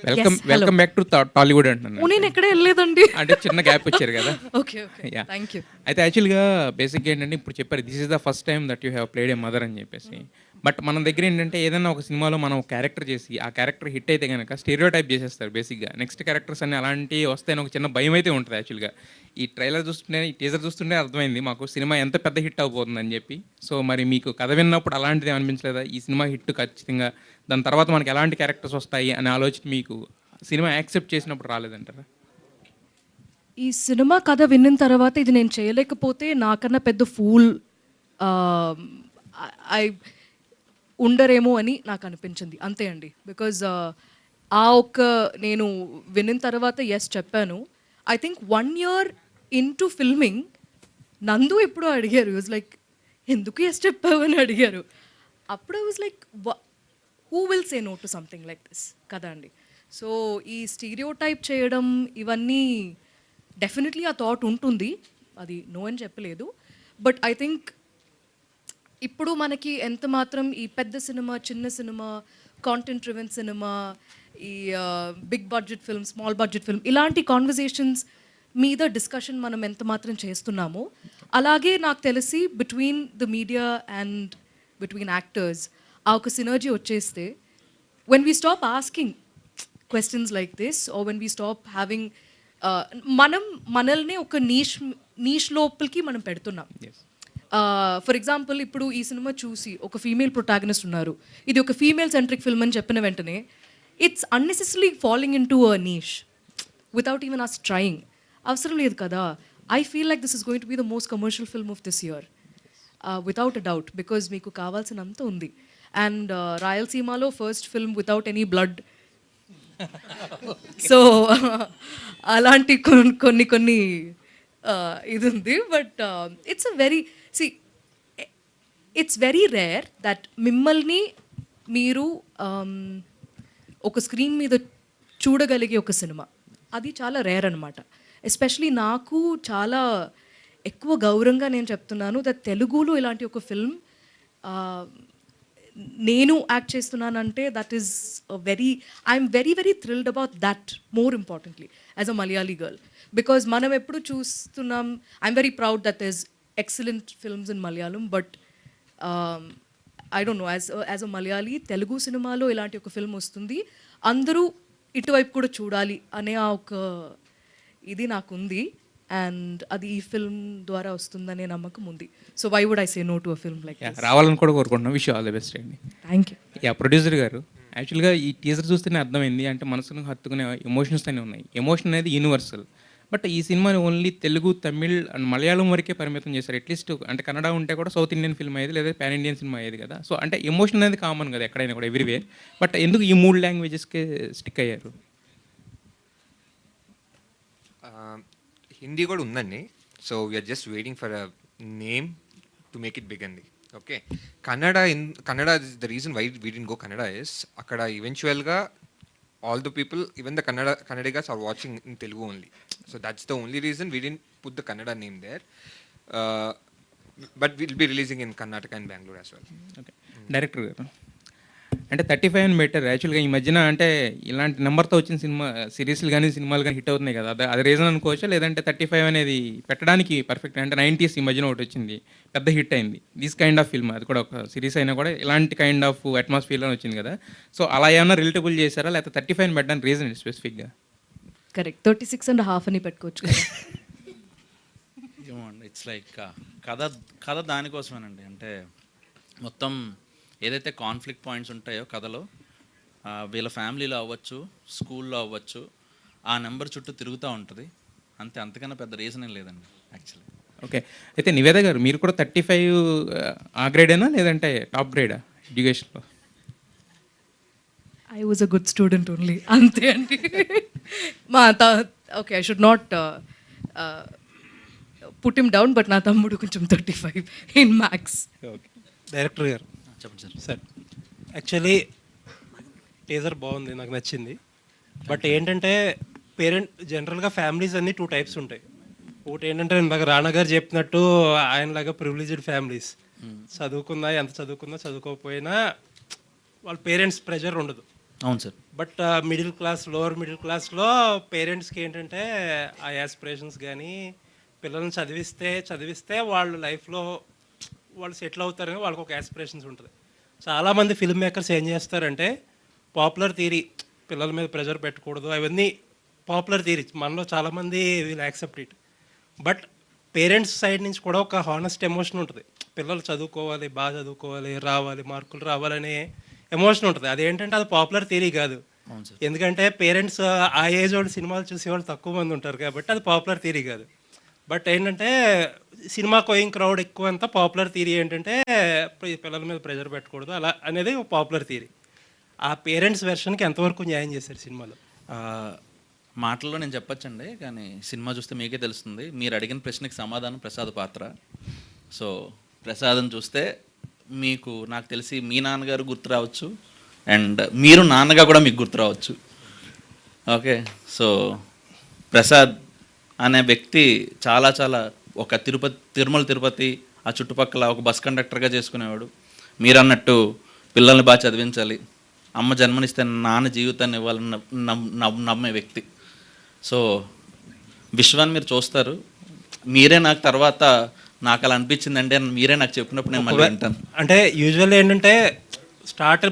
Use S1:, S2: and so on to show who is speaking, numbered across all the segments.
S1: Welcome
S2: Yes, hello.
S1: Welcome back to Tollywood అంటున్నాను.
S2: నేను ఎక్కడ వెళ్ళలేదండి.
S1: అంటే చిన్న గ్యాప్ వచ్చారు కదా.
S2: Okay okay
S1: Yeah.
S2: Thank you.
S1: అయితే యాక్చువల్గా బేసిక్గా ఏంటంటే ఇప్పుడు చెప్పారు this is the first time that you have played A mother అని చెప్పేసి. బట్ మన దగ్గర ఏంటంటే ఏదైనా ఒక సినిమాలో మనం క్యారెక్టర్ చేసి ఆ క్యారెక్టర్ హిట్ అయితే కనుక స్టీరియో టైప్ చేసేస్తారు బేసిక్గా. నెక్స్ట్ క్యారెక్టర్స్ అన్ని అలాంటివి వస్తాయని ఒక చిన్న భయం అయితే ఉంటుంది యాక్చువల్గా. ఈ ట్రైలర్ చూస్తుంటే ఈ టీజర్ చూస్తుంటే అర్థమైంది మాకు సినిమా ఎంత పెద్ద హిట్ అవబోతుందని చెప్పి. సో మరి మీకు కథ విన్నప్పుడు అలాంటిది అనిపించలేదా ఈ సినిమా హిట్ ఖచ్చితంగా దాని తర్వాత మనకి ఎలాంటి క్యారెక్టర్స్ వస్తాయి అనే ఆలోచన మీకు సినిమా యాక్సెప్ట్ చేసినప్పుడు రాలేదంటారా?
S2: ఈ సినిమా కథ విన్న తర్వాత ఇది నేను చేయలేకపోతే నాకన్నా పెద్ద ఫూల్ ఐ ఉండరేమో అని నాకు అనిపించింది అంతే అండి. బికాజ్ ఆ ఒక్క నేను విన్న తర్వాత ఎస్ చెప్పాను. I think 1 year into filming నందు ఎప్పుడో అడిగారు వాజ్ లైక్ ఎందుకు ఎస్ చెప్పావు అని అడిగారు. అప్పుడు I was like who will say no to something like this కదా అండి. సో ఈ స్టీరియో టైప్ చేయడం ఇవన్నీ డెఫినెట్లీ ఆ థాట్ ఉంటుంది, అది నో అని చెప్పలేదు. బట్ ఐ థింక్ ఇప్పుడు మనకి ఎంత మాత్రం ఈ పెద్ద సినిమా చిన్న సినిమా కాంటెంట్ డ్రివెన్ సినిమా ఈ big budget film small budget film ఇలాంటి కాన్వర్జేషన్స్ మీద డిస్కషన్ మనం ఎంత మాత్రం చేస్తున్నామో అలాగే నాకు తెలిసి between the media and between actors ఆ ఒక సినర్జీ వచ్చేస్తే when we stop asking questions like this or when we stop having మనం మనల్ని ఒక నీష్ లోపలికి మనం పెడుతున్నాం. ఫర్ ఎగ్జాంపుల్ ఇప్పుడు ఈ సినిమా చూసి ఒక ఫీమేల్ ప్రొటాగనిస్ట్ ఉన్నారు, ఇది ఒక ఫీమేల్ సెంట్రిక్ ఫిల్మ్ అని చెప్పిన వెంటనే it's unnecessary following into a niche without even us trying. అవసరం లేదు కదా. I feel like this is going to be the most commercial film of this year without a doubt because మీకు కావాల్సినంత ఉంది. And రాయలసీమలో first film without any blood. So అలాంటి కొన్ని ఇది ఉంది. But it's a very it's very rare that మిమ్మల్ని మీరు ఒక స్క్రీన్ మీద చూడగలిగే ఒక సినిమా అది చాలా రేర్ అనమాట. ఎస్పెషలీ నాకు చాలా ఎక్కువ గౌరవంగా నేను చెప్తున్నాను దట్ తెలుగులో ఇలాంటి ఒక ఫిల్మ్ నేను యాక్ట్ చేస్తున్నానంటే that is I'm very very thrilled about that more importantly as a Malayali girl. Because మనం ఎప్పుడు చూస్తున్నాం I'm very proud that is excellent films in Malayalam. But I don't know as a Malayali Telugu సినిమాలో ఇలాంటి ఒక ఫిల్మ్ వస్తుంది అందరూ ఇటువైపు కూడా చూడాలి అనే ఆ ఒక ఇది నాకుంది. అండ్ అది ఈ ఫిల్మ్ ద్వారా వస్తుందనే నమ్మకం ఉంది. So why would I say no to a film like this.
S1: రావాలని కూడా కోరుకుంటున్నాం. విష్ ఆల్ ది బెస్ట్ అండి.
S2: Thank you.
S1: యా ప్రొడ్యూసర్ గారు యాక్చువల్గా ఈ టీజర్ చూస్తేనే అర్థమైంది అంటే మనసును హత్తుకునే ఎమోషన్స్ అనే ఉన్నాయి. ఎమోషన్ అనేది యూనివర్సల్. బట్ ఈ సినిమాని ఓన్లీ తెలుగు తమిళ్ అండ్ మలయాళం వరకే పరిమితం చేశారు. అట్లీస్ట్ అంటే కన్నడ ఉంటే కూడా సౌత్ ఇండియన్ ఫిల్మ్ అయ్యేది లేదా పాన్ ఇండియన్ సినిమా అయ్యేది కదా. సో అంటే ఎమోషన్ అనేది కామన్ కదా ఎక్కడైనా కూడా ఎవ్రీవేర్. బట్ ఎందుకు ఈ 3 లాంగ్వేజెస్కే స్టిక్ అయ్యారు?
S3: హిందీ కూడా ఉందండి. So we're just waiting for a name to make it big అండి. Okay, Kannada is the reason why we didn't go Kannada is అక్కడ ఈవెన్చువల్గా all the people, even the Kannadigas are watching in Telugu only. So that's the only reason we didn't put the Kannada name there. But we'll be releasing in Karnataka and Bangalore as well.
S1: Okay director గారు అంటే 35 అని పెట్టారు. యాక్చువల్గా ఈ మధ్యన అంటే ఇలాంటి నెంబర్తో వచ్చిన సినిమా సిరీస్లు కానీ సినిమాలు కానీ హిట్ అవుతున్నాయి కదా. అది రీజన్ అనుకోవచ్చా లేదంటే 35 అనేది పెట్టడానికి పర్ఫెక్ట్ అంటే 90s ఈ మధ్యన ఒకటి వచ్చింది పెద్ద హిట్ అయింది దిస్ కైండ్ ఆఫ్ ఫిల్మ్, అది కూడా ఒక సిరీస్ అయినా కూడా ఇలాంటి కైండ్ ఆఫ్ అట్మాస్ఫియర్లో వచ్చింది కదా. సో అలా ఏమన్నా రిలేటబుల్ చేశారా లేకపోతే 35 పెట్టడానికి రీజన్ స్పెసిఫిక్గా?
S2: కరెక్ట్ 36.5 అని పెట్టుకోవచ్చు కదా.
S4: ఏమోండి ఇట్స్ లైక్ కథ దానికోసమేనండి. అంటే మొత్తం ఏదైతే కాన్ఫ్లిక్ట్ పాయింట్స్ ఉంటాయో కథలో వీళ్ళ ఫ్యామిలీలో అవ్వచ్చు స్కూల్లో అవ్వచ్చు ఆ నెంబర్ చుట్టూ తిరుగుతూ ఉంటుంది అంతే. అంతకన్నా పెద్ద రీజన్ ఏం లేదండి యాక్చువల్లీ.
S1: ఓకే అయితే నివేద గారు మీరు కూడా 35 ఆ గ్రేడేనా లేదంటే టాప్ గ్రేడా ఎడ్యుకేషన్లో?
S2: I was a good student only అంతే అండి. Okay I should not put him down but నా తమ్ముడు కొంచెం 35 ఇన్ మ్యాథ్స్.
S1: ఓకే
S5: డైరెక్టర్ గారు
S4: చెప్పండి
S5: సార్. యాక్చువల్లీ టీజర్ బాగుంది, నాకు నచ్చింది. బట్ ఏంటంటే జనరల్గా ఫ్యామిలీస్ అన్నీ 2 types ఉంటాయి. ఒకటి ఏంటంటే ఇందాక రానా గారు చెప్పినట్టు ఆయనలాగా ప్రివిలేజ్డ్ ఫ్యామిలీస్, చదువుకున్నా ఎంత చదువుకున్నా చదువుకోకపోయినా వాళ్ళ పేరెంట్స్ ప్రెషర్ ఉండదు.
S4: అవును sir.
S5: But middle class, lower middle క్లాస్లో పేరెంట్స్కి ఏంటంటే ఆ యాస్పిరేషన్స్ కానీ పిల్లల్ని చదివిస్తే వాళ్ళు లైఫ్లో వాళ్ళు సెటిల్ అవుతారని వాళ్ళకి ఒక యాస్పిరేషన్స్ ఉంటుంది. చాలామంది ఫిల్మ్ మేకర్స్ ఏం చేస్తారంటే పాపులర్ థియరీ, పిల్లల మీద ప్రెషర్ పెట్టకూడదు, అవన్నీ పాపులర్ థియరీ మనలో చాలామంది will accept it. But parents side నుంచి కూడా ఒక హానెస్ట్ ఎమోషన్ ఉంటుంది. పిల్లలు చదువుకోవాలి, బాగా చదువుకోవాలి, రావాలి, మార్కులు రావాలనే ఎమోషన్ ఉంటుంది. అదేంటంటే అది పాపులర్ థియరీ కాదు.
S4: అవును సార్.
S5: ఎందుకంటే పేరెంట్స్ ఆ ఏజ్ వాళ్ళు సినిమాలు చూసేవాళ్ళు తక్కువ మంది ఉంటారు కాబట్టి అది పాపులర్ థియరీ కాదు. బట్ ఏంటంటే సినిమా గోయింగ్ క్రౌడ్ ఎక్కువ అంతా పాపులర్ థియరీ ఏంటంటే పిల్లల మీద ప్రెషర్ పెట్టకూడదు అలా అనేది పాపులర్ థియరీ. ఆ పేరెంట్స్ వెర్షన్కి ఎంతవరకు న్యాయం చేశారు సినిమాలో?
S4: ఆ, మాటల్లో నేను చెప్పొచ్చండి, కానీ సినిమా చూస్తే మీకే తెలుస్తుంది. మీరు అడిగిన ప్రశ్నకి సమాధానం ప్రసాద్ పాత్ర. సో ప్రసాద్ని చూస్తే మీకు నాకు తెలిసి మీ నాన్నగారు గుర్తు రావచ్చు, అండ్ మీరు నాన్నగా కూడా మీకు గుర్తు రావచ్చు. ఓకే, సో ప్రసాద్ అనే వ్యక్తి చాలా చాలా ఒక తిరుమల తిరుపతి ఆ చుట్టుపక్కల ఒక బస్ కండక్టర్గా చేసుకునేవాడు. మీరు అన్నట్టు పిల్లల్ని బాగా చదివించాలి, అమ్మ జన్మనిస్తే నాన్న జీవితాన్ని ఇవ్వాలని నమ్మే వ్యక్తి. సో విశ్వాన్ని మీరు చూస్తారు, మీరే నాకు తర్వాత నాకు అలా అనిపించిందండి అని మీరే నాకు చెప్పినప్పుడు నేను మళ్ళీ వింటాను.
S5: అంటే యూజువల్ ఏంటంటే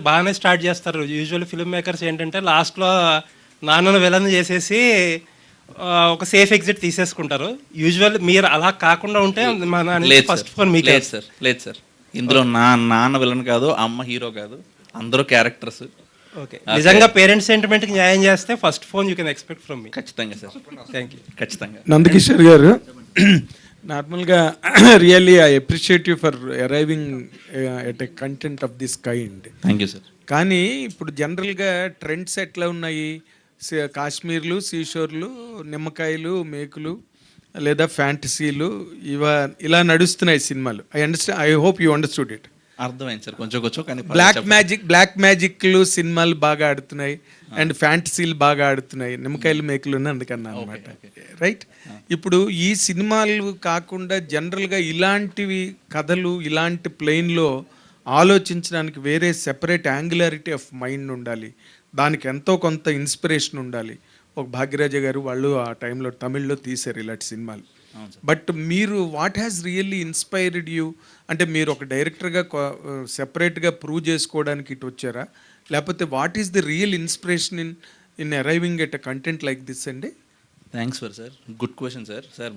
S5: బాగానే స్టార్ట్ చేస్తారు. యూజువల్ ఫిల్మ్ మేకర్స్ ఏంటంటే లాస్ట్లో నాన్నను విలన్ చేసేసి ఒక సేఫ్ ఎగ్జిట్ తీసేసుకుంటారు. యూజువల్ మీరు అలా కాకుండా ఉంటే ఫస్ట్ ఫోన్ మీకు
S4: లేదు సార్, ఇందులో నాన్న విలన్ కాదు, అమ్మ హీరో కాదు, అందరూ క్యారెక్టర్స్.
S5: ఓకే, నిజంగా పేరెంట్స్ సెంటిమెంట్కి న్యాయం చేస్తే first phone you can expect from మీ.
S4: ఖచ్చితంగా సార్,
S5: థ్యాంక్ యూ.
S4: ఖచ్చితంగా.
S6: నందకిషోర్ గారు, నార్మల్గా really I appreciate you for arriving at a content of this kind.
S4: Thank you sir.
S6: కానీ ఇప్పుడు జనరల్గా ట్రెండ్స్ ఎట్లా ఉన్నాయి? కాశ్మీర్లు, సీషోర్లు, నిమ్మకాయలు, మేకులు లేదా ఫ్యాంటసీలు ఇలా నడుస్తున్నాయి సినిమాలు. I hope you understood it.
S4: అర్థమైంది సార్, కొంచెం కొంచెం. కానీ
S6: బ్లాక్ మ్యాజిక్లు సినిమాలు బాగా ఆడుతున్నాయి అండ్ ఫ్యాంటసీలు బాగా ఆడుతున్నాయి. నిమ్మకాయలు, మేకులు అందుకన్నా అనమాట, రైట్? ఇప్పుడు ఈ సినిమాలు కాకుండా జనరల్గా ఇలాంటివి కథలు, ఇలాంటి ప్లేన్లో ఆలోచించడానికి వేరే సెపరేట్ యాంగులారిటీ ఆఫ్ మైండ్ ఉండాలి, దానికి ఎంతో కొంత ఇన్స్పిరేషన్ ఉండాలి. ఒక భాగ్యరాజ గారు వాళ్ళు ఆ టైంలో తమిళ్లో తీశారు ఇలాంటి సినిమాలు. బట్ మీరు what has really inspired you? అంటే మీరు ఒక డైరెక్టర్గా సెపరేట్గా ప్రూవ్ చేసుకోవడానికి ఇటు వచ్చారా, లేకపోతే what is the real inspiration in arriving at a content like this అండి?
S4: Thanks for sir, good question sir. Sir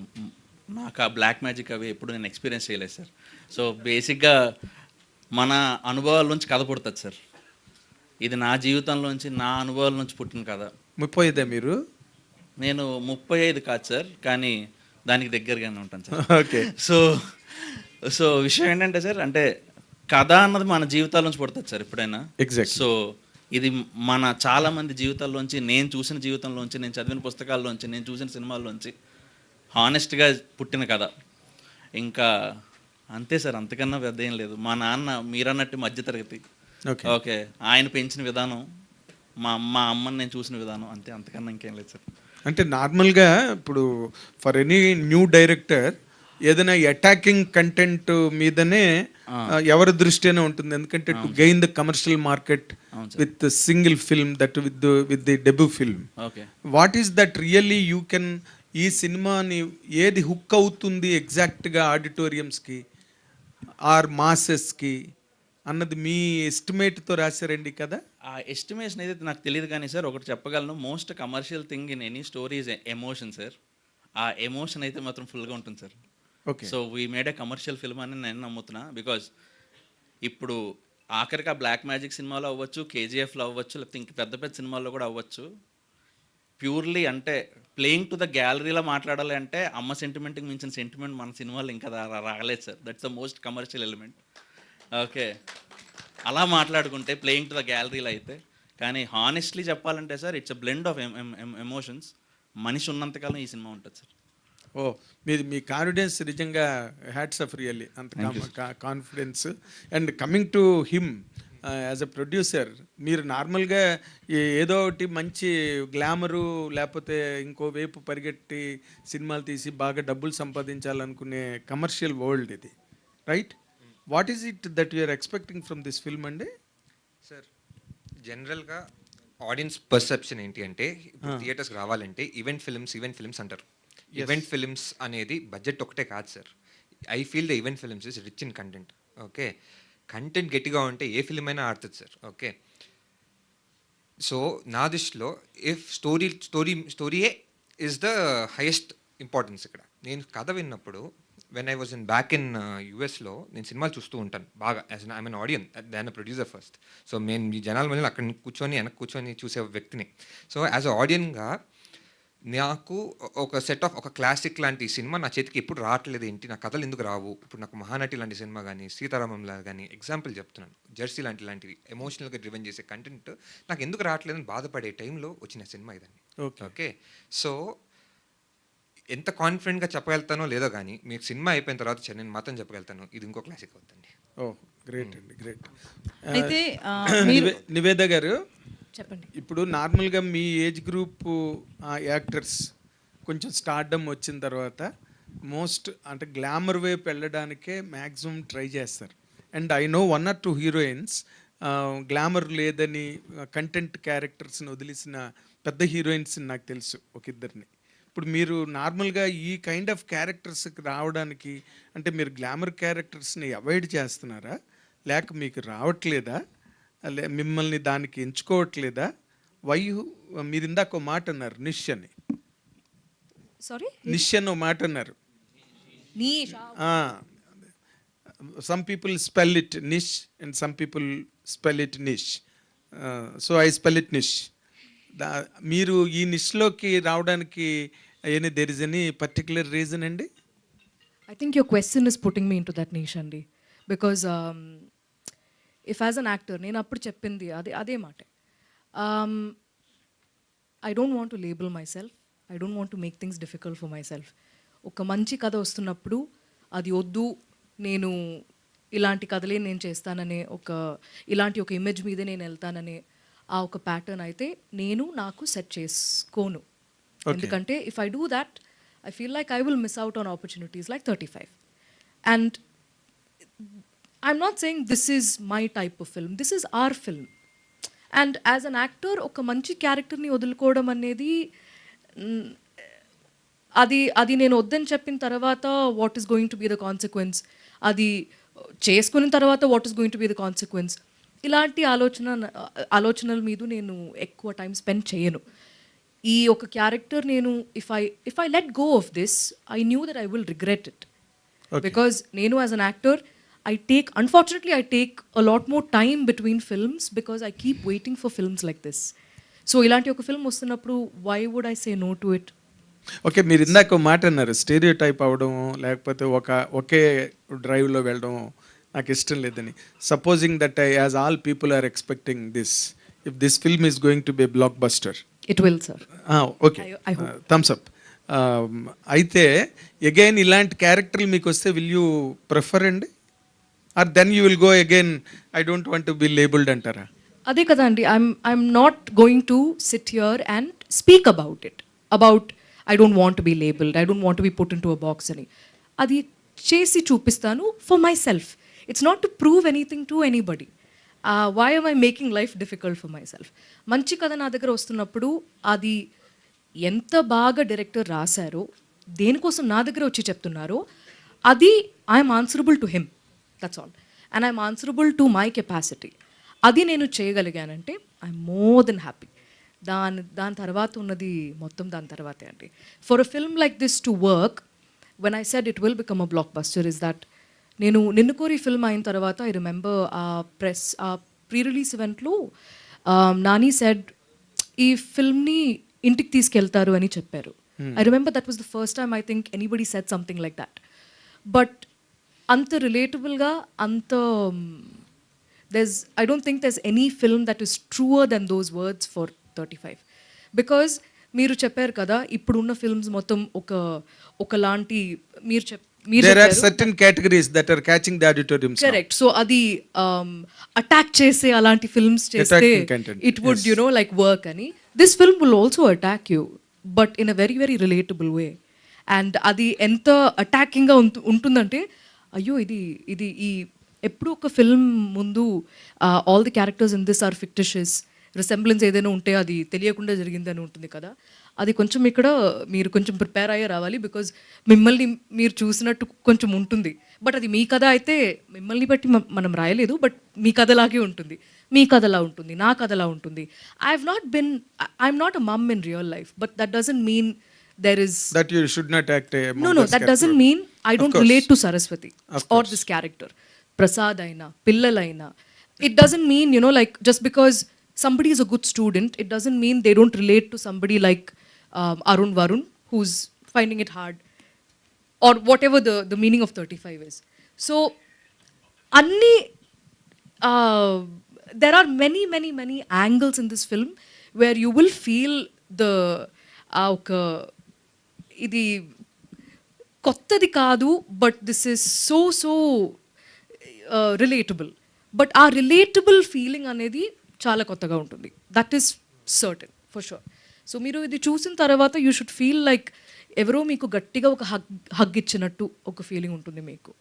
S4: నాకు ఆ బ్లాక్ మ్యాజిక్ అవి ఎప్పుడు నేను ఎక్స్పీరియన్స్ చేయలేదు సార్. సో బేసిక్గా మన అనుభవాల నుంచి కథ పుడుతుంది సార్. ఇది నా జీవితంలోంచి, నా అనుభవాల నుంచి పుట్టిన కథ.
S6: 35 మీరు?
S4: నేను 35 కాదు సార్, కానీ దానికి దగ్గరగానే ఉంటాను సార్.
S6: ఓకే.
S4: సో విషయం ఏంటంటే సార్, అంటే కథ అన్నది మన జీవితాల నుంచి పుడుతుంది సార్ ఎప్పుడైనా.
S6: ఎగ్జాక్ట్.
S4: సో ఇది మన చాలామంది జీవితాల్లోంచి, నేను చూసిన జీవితంలోంచి, నేను చదివిన పుస్తకాల్లోంచి, నేను చూసిన సినిమాల్లోంచి హానెస్ట్గా పుట్టిన కథ. ఇంకా అంతే సార్, అంతకన్నా పెద్ద ఏం లేదు. మా నాన్న మీరన్నట్టు మధ్యతరగతి. ఓకే, ఆయన పెంచిన విధానం, మా అమ్మని నేను చూసిన విధానం, అంతే, అంతకన్నా ఇంకేం లేదు సార్.
S6: అంటే నార్మల్గా ఇప్పుడు ఫర్ ఎనీ న్యూ డైరెక్టర్ ఏదైనా అటాకింగ్ కంటెంట్ మీదనే ఎవరి దృష్టినే ఉంటుంది. ఎందుకంటే to gain the commercial market with single film, that with the debut film.
S4: Okay,
S6: what is that really you can, ఈ సినిమాని ఏది హుక్ అవుతుంది ఎగ్జాక్ట్గా ఆడిటోరియంస్కి ఆర్ మాసెస్కి అన్నది మీ ఎస్టిమేట్తో రాశారండి కదా?
S4: ఆ ఎస్టిమేషన్ అయితే నాకు తెలియదు, కానీ సార్ ఒకటి చెప్పగలను, most commercial thing in any story is emotion sir. ఆ ఎమోషన్ అయితే మాత్రం ఫుల్గా ఉంటుంది sir.
S6: Okay.
S4: So we made a commercial film అని నేను నమ్ముతున్నా. బికాజ్ ఇప్పుడు ఆఖరికి ఆ బ్లాక్ మ్యాజిక్ సినిమాలో అవ్వచ్చు, కేజీఎఫ్లో అవ్వచ్చు, లేకపోతే ఇంక పెద్ద పెద్ద సినిమాల్లో కూడా అవ్వచ్చు, ప్యూర్లీ అంటే ప్లేయింగ్ టు ద గ్యాలరీలో మాట్లాడాలి అంటే అమ్మ సెంటిమెంట్కి మించిన సెంటిమెంట్ మన సినిమాలో ఇంకా రాలేదు sir. That's the most commercial element. Okay, అలా మాట్లాడుకుంటే ప్లేయింగ్ టు ద గ్యాలరీలో అయితే. కానీ హానెస్ట్లీ చెప్పాలంటే sir, it's a blend of emotions. మనిషి ఉన్నంతకాలం ఈ సినిమా ఉంటుంది సార్.
S6: ఓ, మీ కాన్ఫిడెన్స్ నిజంగా హ్యాట్స్ ఆఫ్ రియల్లీ, అంత confidence. And coming to him as a producer, మీరు నార్మల్గా ఏదో ఒకటి మంచి గ్లామరు లేకపోతే ఇంకో వైపు పరిగెట్టి సినిమాలు తీసి బాగా డబ్బులు సంపాదించాలనుకునే కమర్షియల్ వరల్డ్ ఇది, right? What is it that you're expecting from this film అండి?
S3: సార్ జనరల్గా ఆడియన్స్ పర్సెప్షన్ ఏంటి అంటే థియేటర్స్ రావాలంటే ఈవెంట్ ఫిల్మ్స్ అంటారు. ఈవెంట్ ఫిల్మ్స్ అనేది బడ్జెట్ ఒకటే కాదు sir. I feel the event films is rich in content. Okay, content గట్టిగా ఉంటే ఏ ఫిల్మ్ అయినా ఆడుతుంది సార్. ఓకే, సో నా దృష్టిలో ఇఫ్ స్టోరీయే ఇస్ ద హైయెస్ట్ ఇంపార్టెన్స్ ఇక్కడ. నేను కథ విన్నప్పుడు when I was back in యూఎస్లో నేను సినిమాలు చూస్తూ ఉంటాను బాగా, as I mean audience than producer first. So నేను ఈ జనాల మధ్యలో అక్కడ వెనక్కి కూర్చొని చూసే వ్యక్తిని. సో యాజ్ అ ఆడియన్గా నాకు ఒక క్లాసిక్ లాంటి సినిమా నా చేతికి ఎప్పుడు రావట్లేదు ఏంటి, నా కథలు ఎందుకు రావు. ఇప్పుడు నాకు మహానటి లాంటి సినిమా కానీ, సీతారామంలా కానీ, ఎగ్జాంపుల్ చెప్తున్నాను, జెర్సీ లాంటివి ఎమోషనల్గా డ్రివెన్ చేసే కంటెంట్ నాకు ఎందుకు రావట్లేదని బాధపడే టైంలో వచ్చిన సినిమా ఇదండి. ఓకే, సో ఎంత కాన్ఫిడెంట్గా చెప్పగలుగుతానో లేదో కానీ మీకు సినిమా అయిపోయిన తర్వాత నేను మాత్రం చెప్పగలుగుతాను, ఇది ఇంకో క్లాసిక్ అవుతుంది.
S6: ఓ గ్రేట్ అండి, గ్రేట్.
S7: అయితే
S6: నివేద గారు
S2: చెప్పండి.
S6: ఇప్పుడు నార్మల్గా మీ ఏజ్ గ్రూప్ యాక్టర్స్ కొంచెం స్టార్డమ్ వచ్చిన తర్వాత అంటే గ్లామర్ వైపు వెళ్ళడానికే మ్యాక్సిమం ట్రై చేస్తారు. And I know 1 or 2 heroines glamour లేదని కంటెంట్ క్యారెక్టర్స్ని వదిలేసిన పెద్ద హీరోయిన్స్ నాకు తెలుసు ఒక ఇద్దరిని. ఇప్పుడు మీరు నార్మల్గా ఈ కైండ్ ఆఫ్ క్యారెక్టర్స్కి రావడానికి అంటే మీరు గ్లామర్ క్యారెక్టర్స్ని అవాయిడ్ చేస్తున్నారా, లేక మీకు రావట్లేదా, మిమ్మల్ని దానికి ఎంచుకోవట్లేదా? మీరు ఇందాక ఒక మాట అన్నారు, నిష్ అని.
S2: సారీ,
S6: నిష్ అని ఒక మాట అన్నారు. Some people spell it niche and some people spell it niche. So I spell it niche. మీరు ఈ నిష్లోకి రావడానికి there is any particular reason అండి?
S2: I think your question is putting me into that niche అండి. Because if as an actor నేను అప్పుడు చెప్పింది అదే మాట. I don't want to label my self, I don't want to make things difficult for my self. ఒక మంచి కథ వస్తున్నప్పుడు అది వద్దు, నేను ఇలాంటి కథలే నేను చేస్తాననే ఇలాంటి ఒక ఇమేజ్ మీదే నేను వెళ్తాననే ఆ ఒక ప్యాటర్న్ అయితే నాకు సెట్ చేసుకోను. ఎందుకంటే if I do that I feel like I will miss out on opportunities like 35. And I'm not saying this is my type of film, this is our film. And as an actor, oka manchi character ni వదులుకోవడం అనేది అది నేను వద్దని చెప్పిన తర్వాత what is going to be the consequence, అది చేసుకున్న తర్వాత what is going to be the consequence, ఇలాంటి ఆలోచనల మీద నేను ఎక్కువ టైం స్పెండ్ చేయను. ఈ ఒక క్యారెక్టర్ నేను if I let go of this I knew that I will regret it. Because నేను as an actor unfortunately I take a lot more time between films because I keep waiting for films like this. So ఇలాంటి ఒక film వస్తున్నప్పుడు why would I say no to it?
S6: Okay, మీరు ఇందాక ఒక మాట అన్నారు, stereo type అవ్వడం లేకపోతే ఒకే డ్రైవ్లో వెళ్ళడం నాకు ఇష్టం లేదని. Supposing that as all people are expecting this, if this film is going to be blockbuster.
S2: It will, sir.
S6: Okay, thumbs up. అయితే అగైన్ ఇలాంటి క్యారెక్టర్లు మీకు వస్తే విల్ యూ ప్రిఫర్ అండి, or then you will go again I don't want to be labelled అంటారా?
S2: అదే కదా అండి, I'm not going to sit here and speak about I don't want to be labelled, I don't want to be put into a box అని. అది చేసి చూపిస్తాను for myself. It's not to prove anything to anybody. Why am I making life difficult for myself? మంచి కథ నా దగ్గర వస్తున్నప్పుడు అది ఎంత బాగా డైరెక్టర్ రాశారో, దేనికోసం నా దగ్గర వచ్చి చెప్తున్నారో, అది I'm answerable to him, that's all. And I'm answerable to my capacity. అది నేను చేయగలిగానంటే ఐఎమ్ మోర్ దెన్ హ్యాపీ. దాని తర్వాత ఉన్నది మొత్తం దాని తర్వాతే అండి. For a film like this to work, when I said it will become a block buster, is that నేను నిన్ను కోరి ఫిల్మ్ అయిన తర్వాత ఐ రిమెంబర్ ఆ ప్రీ రిలీజ్ ఈవెంట్లో నాని సెడ్ ఈ ఫిల్మ్ని ఇంటికి తీసుకెళ్తారు అని చెప్పారు. I remember that was the first time I think anybody said something like that. But అంత రిలేటబుల్గా I don't think there's any film that is truer than those words for 35. Because మీరు చెప్పారు కదా, ఇప్పుడున్న ఫిల్మ్స్ మొత్తం ఒకలాంటి
S6: there are certain categories that are catching the auditorium.
S2: Correct. So అది attack చేసే అలాంటి ఫిల్మ్స్ చేస్తే it would like work అని. This film will also attack you, but in a very very relatable way. And అది ఎంత అటాకింగ్గా ఉంటుందంటే, అయ్యో ఇది ఈ ఎప్పుడు ఒక ఫిల్మ్ ముందు all the characters in this are fictitious, resemblance ఏదైనా ఉంటే అది తెలియకుండా జరిగిందని ఉంటుంది కదా, అది కొంచెం ఇక్కడ మీరు కొంచెం ప్రిపేర్ అయ్యే రావాలి. బికాజ్ మిమ్మల్ని మీరు చూసినట్టు కొంచెం ఉంటుంది, బట్ అది మీ కథ అయితే మిమ్మల్ని బట్టి మనం రాయలేదు, బట్ మీ కథలాగే ఉంటుంది, మీ కథలా ఉంటుంది, నా కథలా ఉంటుంది. I'm not a mum in real life, but that doesn't mean there is
S6: That you should not act a
S2: no
S6: mother's
S2: that doesn't
S6: character.
S2: mean I don't
S6: course.
S2: relate to Saraswati
S6: Of
S2: or
S6: course.
S2: this character Prasad aina pillalaina. It doesn't mean, you know, like just because somebody is a good student, it doesn't mean they don't relate to somebody like Arun Varun who's finding it hard, or whatever the meaning of 35 is. So anni there are many angles in this film where you will feel the ఇది కొత్తది కాదు, but this is so relatable. But ఆ relatable feeling అనేది చాలా కొత్తగా ఉంటుంది. That is certain for sure. So మీరు ఇది చూసిన తర్వాత యూ షుడ్ ఫీల్ లైక్ ఎవరో మీకు గట్టిగా ఒక హగ్ ఇచ్చినట్టు ఒక ఫీలింగ్ ఉంటుంది మీకు.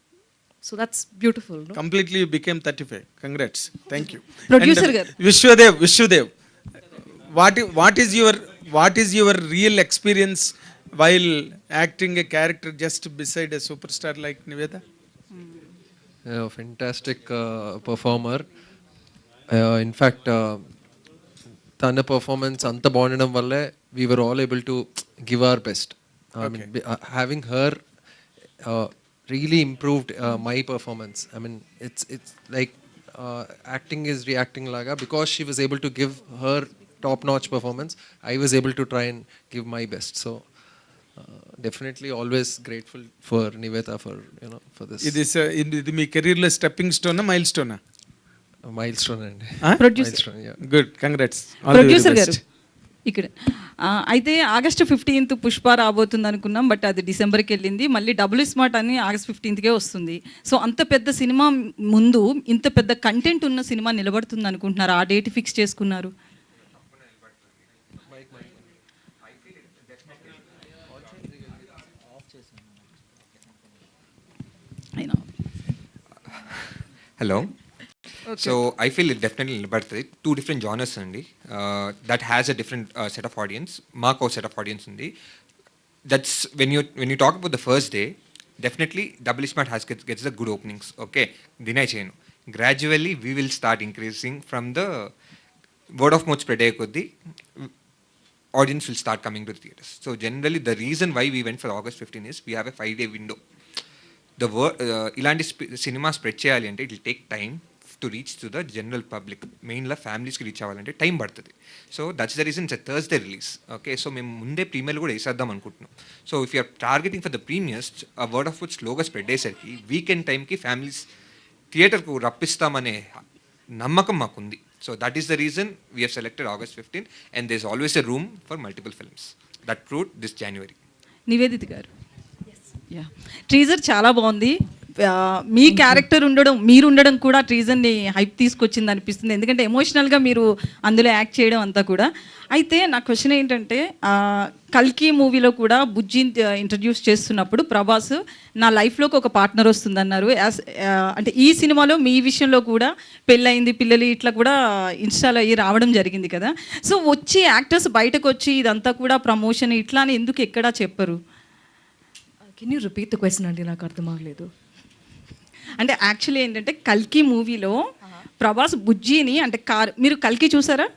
S2: So that's beautiful.
S6: Completely you became 35. Congrats. Thank you.
S2: Producer
S6: And,
S2: garu.
S6: Vishwadev. What is your real experience while acting a character just beside a superstar like Niveda?
S7: Fantastic performer. In fact, tana performance anta baundadam valle we were all able to give our best. I mean, having her really improved my performance. I mean, it's like acting is reacting laga, because she was able to give her top-notch performance. I was able to try and give my best. So definitely always grateful for Niveda for for this
S6: ఇది మీ career లో stepping stone mile stone
S7: milestone and
S2: Producer.
S7: yeah.
S6: Good congrats
S8: producer గారు ఇక్కడ అయితే August 15th Pushpa రాబోతుంది అనుకున్నాం, but అది డిసెంబర్కి వెళ్ళింది. మళ్ళీ డబుల్ స్మార్ట్ అని ఆగస్ట్ 15th వస్తుంది. సో అంత పెద్ద సినిమా ముందు ఇంత పెద్ద కంటెంట్ ఉన్న సినిమా నిలబడుతుంది అనుకుంటున్నారు? ఆ డేట్ ఫిక్స్ చేసుకున్నారు?
S3: Hello. Okay. So I feel it definitely నిలబడుతుంది. 2 different genres అండి. That has a different set of audience. మాకు set of audience ఉంది. That's when you talk about the first day, definitely Double Smart gets the good openings. Okay, deny cheyanu. Gradually we will start increasing from the word of mouth spread ayyakuddi. Audience will start coming to the theaters. So generally the reason why we went for August 15 is we have a 5-day window. The ఇలాంటి cinema spread చేయాలి అంటే it will take time to reach to the general public. మెయిన్గా ఫ్యామిలీస్కి reach అవ్వాలంటే time పడుతుంది. So that's the reason it's Thursday release. Okay, so మేము ముందే ప్రీమియర్లు కూడా వేసేద్దాం అనుకుంటున్నాం. So if you're targeting for the premieres, ఆ వర్డ్ ఆఫ్ వుడ్ స్లోగా స్ప్రెడ్ అయ్యేసరికి వీకెండ్ టైంకి ఫ్యామిలీస్ థియేటర్కు రప్పిస్తామనే నమ్మకం మాకుంది. So that is the reason we have selected August 15 and there is always a room for multiple films. That proved this January.
S8: Nivedita గారు, యా, టీజర్ చాలా బాగుంది. మీ క్యారెక్టర్ మీరు ఉండడం కూడా టీజర్ని హైప్ తీసుకొచ్చింది అనిపిస్తుంది, ఎందుకంటే ఎమోషనల్గా మీరు అందులో యాక్ట్ చేయడం అంతా కూడా. అయితే నా క్వశ్చన్ ఏంటంటే, కల్కి మూవీలో కూడా బుజ్జి ఇంట్రడ్యూస్ చేస్తున్నప్పుడు ప్రభాస్ నా లైఫ్లోకి ఒక పార్ట్నర్ వస్తుందన్నారు. అంటే ఈ సినిమాలో మీ విషయంలో కూడా పెళ్ళయింది, పిల్లలు ఇట్లా కూడా ఇన్స్టాల్ అయ్యి రావడం జరిగింది కదా. సో వచ్చి యాక్టర్స్ బయటకు వచ్చి ఇదంతా కూడా ప్రమోషన్ ఇట్లా అని ఎందుకు ఎక్కడా చెప్పరు?
S2: Can you repeat the question అండి, నాకు అర్థం అవ్వలేదు.
S8: అంటే యాక్చువల్లీ ఏంటంటే కల్కి మూవీలో ప్రభాస్ బుజ్జిని అంటే మీరు కల్కి చూసారా?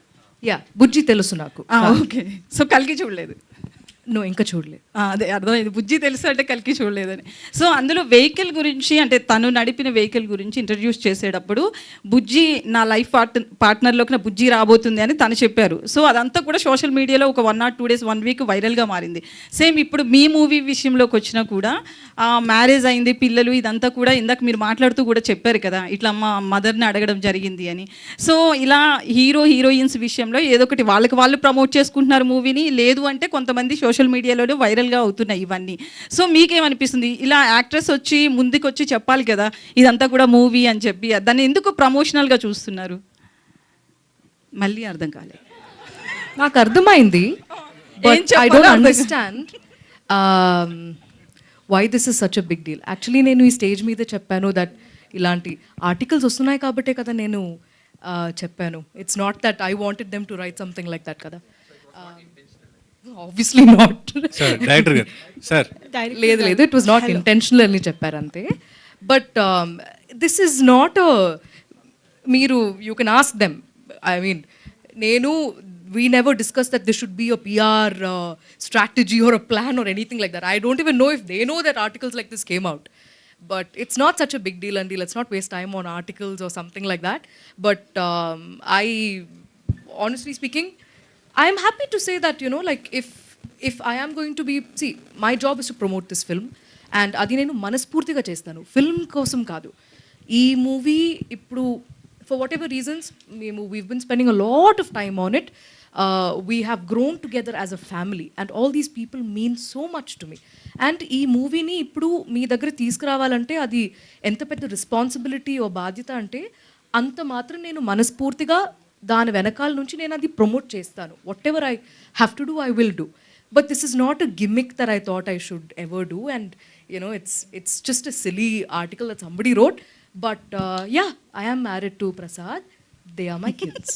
S2: యా, బుజ్జి తెలుసు నాకు.
S8: ఓకే, సో కల్కి చూడలేదు?
S2: నువ్వు ఇంకా చూడలేదు.
S8: అదే అర్థమైంది, బుజ్జి తెలుసు అంటే కల్కి చూడలేదని. సో అందులో వెహికల్ గురించి, అంటే తను నడిపిన వెహికల్ గురించి ఇంట్రడ్యూస్ చేసేటప్పుడు బుజ్జి నా లైఫ్ పార్ట్నర్లోకి నా బుజ్జి రాబోతుంది అని తను చెప్పారు. సో అదంతా కూడా సోషల్ మీడియాలో ఒక 1 or 2 days 1 week వైరల్గా మారింది. సేమ్ ఇప్పుడు మీ మూవీ విషయంలోకి వచ్చినా కూడా మ్యారేజ్ అయింది, పిల్లలు, ఇదంతా కూడా ఇందాక మీరు మాట్లాడుతూ కూడా చెప్పారు కదా, ఇట్లా మా మదర్ని అడగడం జరిగింది అని. సో ఇలా హీరోయిన్స్ విషయంలో ఏదో ఒకటి వాళ్ళకి వాళ్ళు ప్రమోట్ చేసుకుంటున్నారు మూవీని, లేదు అంటే కొంతమంది సోషల్ మీడియాలో వైరల్గా అవుతున్నాయి ఇవన్నీ. సో మీకేమనిపిస్తుంది, ఇలా యాక్ట్రెస్ వచ్చి ముందుకు వచ్చి చెప్పాలి కదా ఇదంతా కూడా మూవీ అని చెప్పి, దాన్ని ఎందుకు ప్రమోషనల్గా చూస్తున్నారు? మళ్ళీ అర్థం కాలేదు.
S2: నాకు అర్థమైంది, but I don't understand why this is such a big deal. Actually నేను ఈ స్టేజ్ మీద చెప్పాను దట్ ఇలాంటి ఆర్టికల్స్ వస్తున్నాయి కాబట్టే కదా నేను చెప్పాను. It's not that I wanted them to write something like that కదా. Obviously not.
S5: సార్ డైరెక్టర్ గారు సార్
S2: లేదు లేదు, ఇట్ వాజ్ నాట్ ఇంటెన్షనల్ అని చెప్పారు అంతే. బట్ దిస్ ఈజ్ నాట్ మీరు you can ask them. I mean నేను we never discussed that there should be a PR strategy or a plan or anything like that. I don't even know if they know that articles like this came out. But it's not such a big deal, Andy. Let's not waste time on articles or something like that. But honestly speaking, I'm happy to say that, you know, like if I am going to be, see, my job is to promote this film, and అది నేను మనస్ఫూర్తిగా చేస్తాను, film కోసం కాదు. ఈ movie ఇప్పుడు for whatever reasons we've been spending a lot of time on it. We have grown together as a family, and all these people mean so much to me. And ఈ మూవీని ఇప్పుడు మీ దగ్గర తీసుకురావాలంటే అది ఎంత పెద్ద రెస్పాన్సిబిలిటీ ఓ బాధ్యత అంటే అంత మాత్రం నేను మనస్ఫూర్తిగా దాని వెనకాల నుంచి నేను అది ప్రమోట్ చేస్తాను. What ever I have to do I will do. But this is not a gimmick that I thought I should ever do, and you know, it's just a silly article that somebody wrote. But yeah, I am married to Prasad. They are my kids.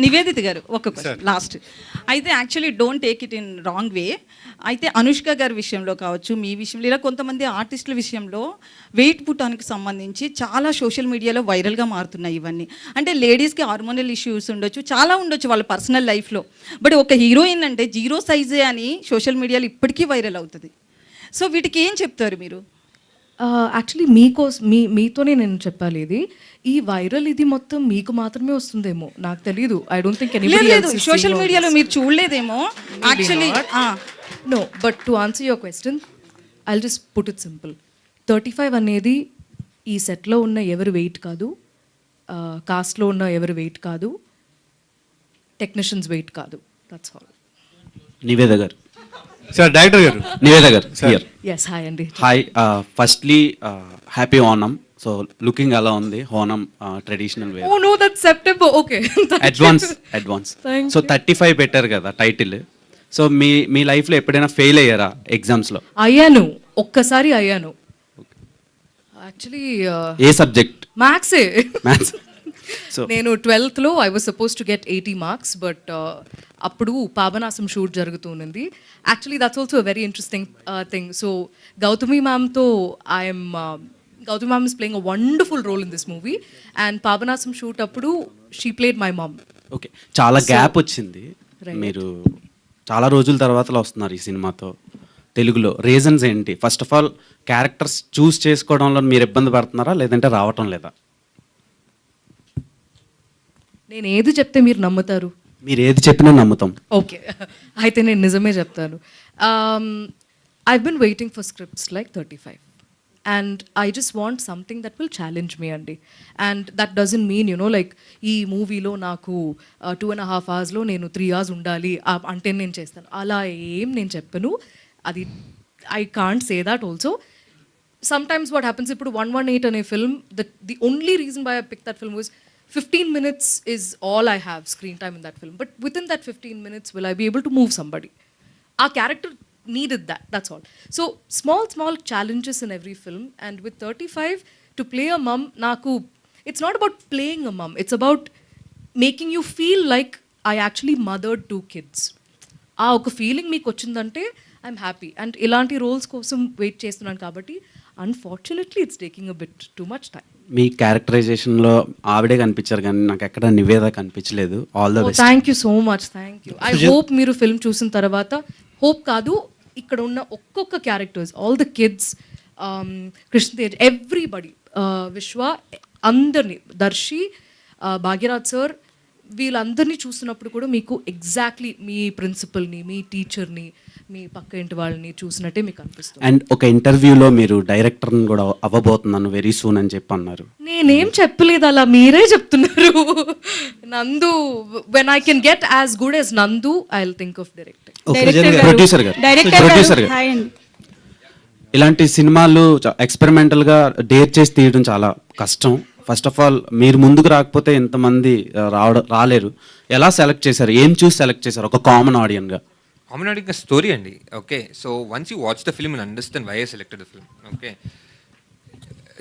S8: Nivedita గారు ఒక question last. అయితే actually don't take it in wrong way. అయితే అనుష్క గారి విషయంలో కావచ్చు, మీ విషయంలో, ఇలా కొంతమంది ఆర్టిస్టుల విషయంలో వెయిట్ పుట్టానికి సంబంధించి చాలా సోషల్ మీడియాలో వైరల్గా మారుతున్నాయి ఇవన్నీ. అంటే లేడీస్కి హార్మోనల్ ఇష్యూస్ ఉండొచ్చు, చాలా ఉండొచ్చు వాళ్ళ పర్సనల్ లైఫ్లో. బట్ ఒక హీరోయిన్ అంటే 0 సైజే అని సోషల్ మీడియాలో ఇప్పటికీ వైరల్ అవుతుంది. సో వీటికి ఏం చెప్తారు మీరు?
S2: యాక్చువల్లీ మీతోనే నేను చెప్పాలి, ఈ వైరల్ ఇది మొత్తం మీకు మాత్రమే వస్తుందేమో, నాకు తెలీదు. ఐ డోంట్ థింక్
S8: లేదు సోషల్ మీడియాలో మీరు చూడలేదేమో actually.
S2: No, but to answer your question I will just put it simple. 35 అనేది ఈ సెట్లో ఉన్న ఎవరు వెయిట్ కాదు, కాస్ట్లో ఉన్న ఎవరు వెయిట్ కాదు, టెక్నీషియన్స్ వెయిట్ కాదు. That's all.
S9: Nivetha garu
S5: sir director garu
S9: Nivetha garu here.
S2: Yes, hi అండి.
S9: Hi, firstly happy Onam. So looking ఎలా ఉంది Onam traditional way?
S2: Oh no, that's September. Okay,
S9: advance.
S2: Thank
S9: so 35 పెట్టారు కదా టైటిల్. సో మీ లైఫ్లో ఎప్పుడైనా ఫెయిల్ అయ్యారా ఎగ్జామ్స్లో?
S2: అయ్యాను, ఒక్కసారి అయ్యాను. యాక్చువల్లీ
S9: ఏ సబ్జెక్ట్?
S2: మ్యాథ్సే.
S9: మ్యాథ్స్. సో
S2: నేను 12th లో I was suppose to get 80 marks, but అప్పుడు పాపనాశం షూట్ జరుగుతుంది. Actually that's also very interesting thing. So Gautami మ్యామ్తో Gautami ma'am is playing a wonderful role in this movie, and Papanasam shoot అప్పుడు she played my mom.
S9: Okay, చాలా gap వచ్చింది. మీరు చాలా రోజుల తర్వాత వస్తున్నారు ఈ సినిమాతో తెలుగులో. రీజన్స్ ఏంటి? ఫస్ట్ ఆఫ్ ఆల్ క్యారెక్టర్స్ చూస్ చేసుకోవడంలో మీరు ఇబ్బంది పడుతున్నారా, లేదంటే రావటం లేదా?
S2: నేను ఏది చెప్తే మీరు నమ్ముతారు?
S9: మీరు ఏది చెప్పినా నమ్ముతాం.
S2: ఓకే, అయితే నేను నిజమే చెప్తాను. I been waiting for scripts like 35, and I just want something that will challenge me అండి. And that doesn't mean, you know, like ఈ మూవీలో నాకు 2.5 hours నేను 3 hours ఉండాలి అంటే నేను చేస్తాను, అలా ఏం నేను చెప్పను. అది I can't say that also. Sometimes what happens, ఇప్పుడు 118 అనే film, the only reason why I pick that film was 15 minutes is all I have screen time in that film. But within that 15 minutes, will I be able to move somebody? Our character needed that, that's all. So small challenges in every film. And with 35, to play a mum, naku, it's not about playing a mum. It's about making you feel like I actually mothered 2 kids. ఒక feeling మీకు వచ్చిందంటే I'm happy. And ఇలాంటి roles కోసం wait చేస్తున్నాను కాబట్టి unfortunately it's taking a bit too much time.
S9: మీ క్యారెక్టరైజేషన్లో ఆవిడే కనిపించారు కానీ నాకు ఎక్కడ నివేద కనిపించలేదు. All the best.
S2: Thank you so much, thank you. I hope మీరు ఫిల్మ్ చూసిన తర్వాత, హోప్ కాదు, ఇక్కడ ఉన్న ఒక్కొక్క characters, all the kids, Krishnateja, everybody, Vishwa, అందరినీ, దర్శి, భాగ్యరాజ్ సార్, వీళ్ళందరినీ చూస్తున్నప్పుడు కూడా మీకు ఎగ్జాక్ట్లీ మీ ప్రిన్సిపల్ని, మీ టీచర్ని, మీ పక్క ఇంటి వాళ్ళని చూసినట్టే మీకు అనిపిస్తుంది.
S9: అండ్ ఒక ఇంటర్వ్యూలో మీరు డైరెక్టర్ని కూడా అవ్వబోతున్నాను వెరీ సూన్ అని చెప్పి అన్నారు.
S2: నేనేం చెప్పలేదు, అలా మీరే చెప్తున్నారు. Nandu, when I can get as good as Nandu, I will think of directing.
S9: Producer garu, ఇలాంటి సినిమాలు ఎక్స్పెరిమెంటల్గా డేర్ చేసి తీయడం చాలా కష్టం. ఫస్ట్ ఆఫ్ ఆల్ మీరు ముందుకు రాకపోతే ఇంతమంది రాలేరు. ఎలా సెలెక్ట్ చేశారు? ఏం చూసి సెలెక్ట్ చేశారు ఒక కామన్ ఆడియన్గా?
S3: స్టోరీ అండి. Okay, so once you watch the film and understand why I selected the film. Okay,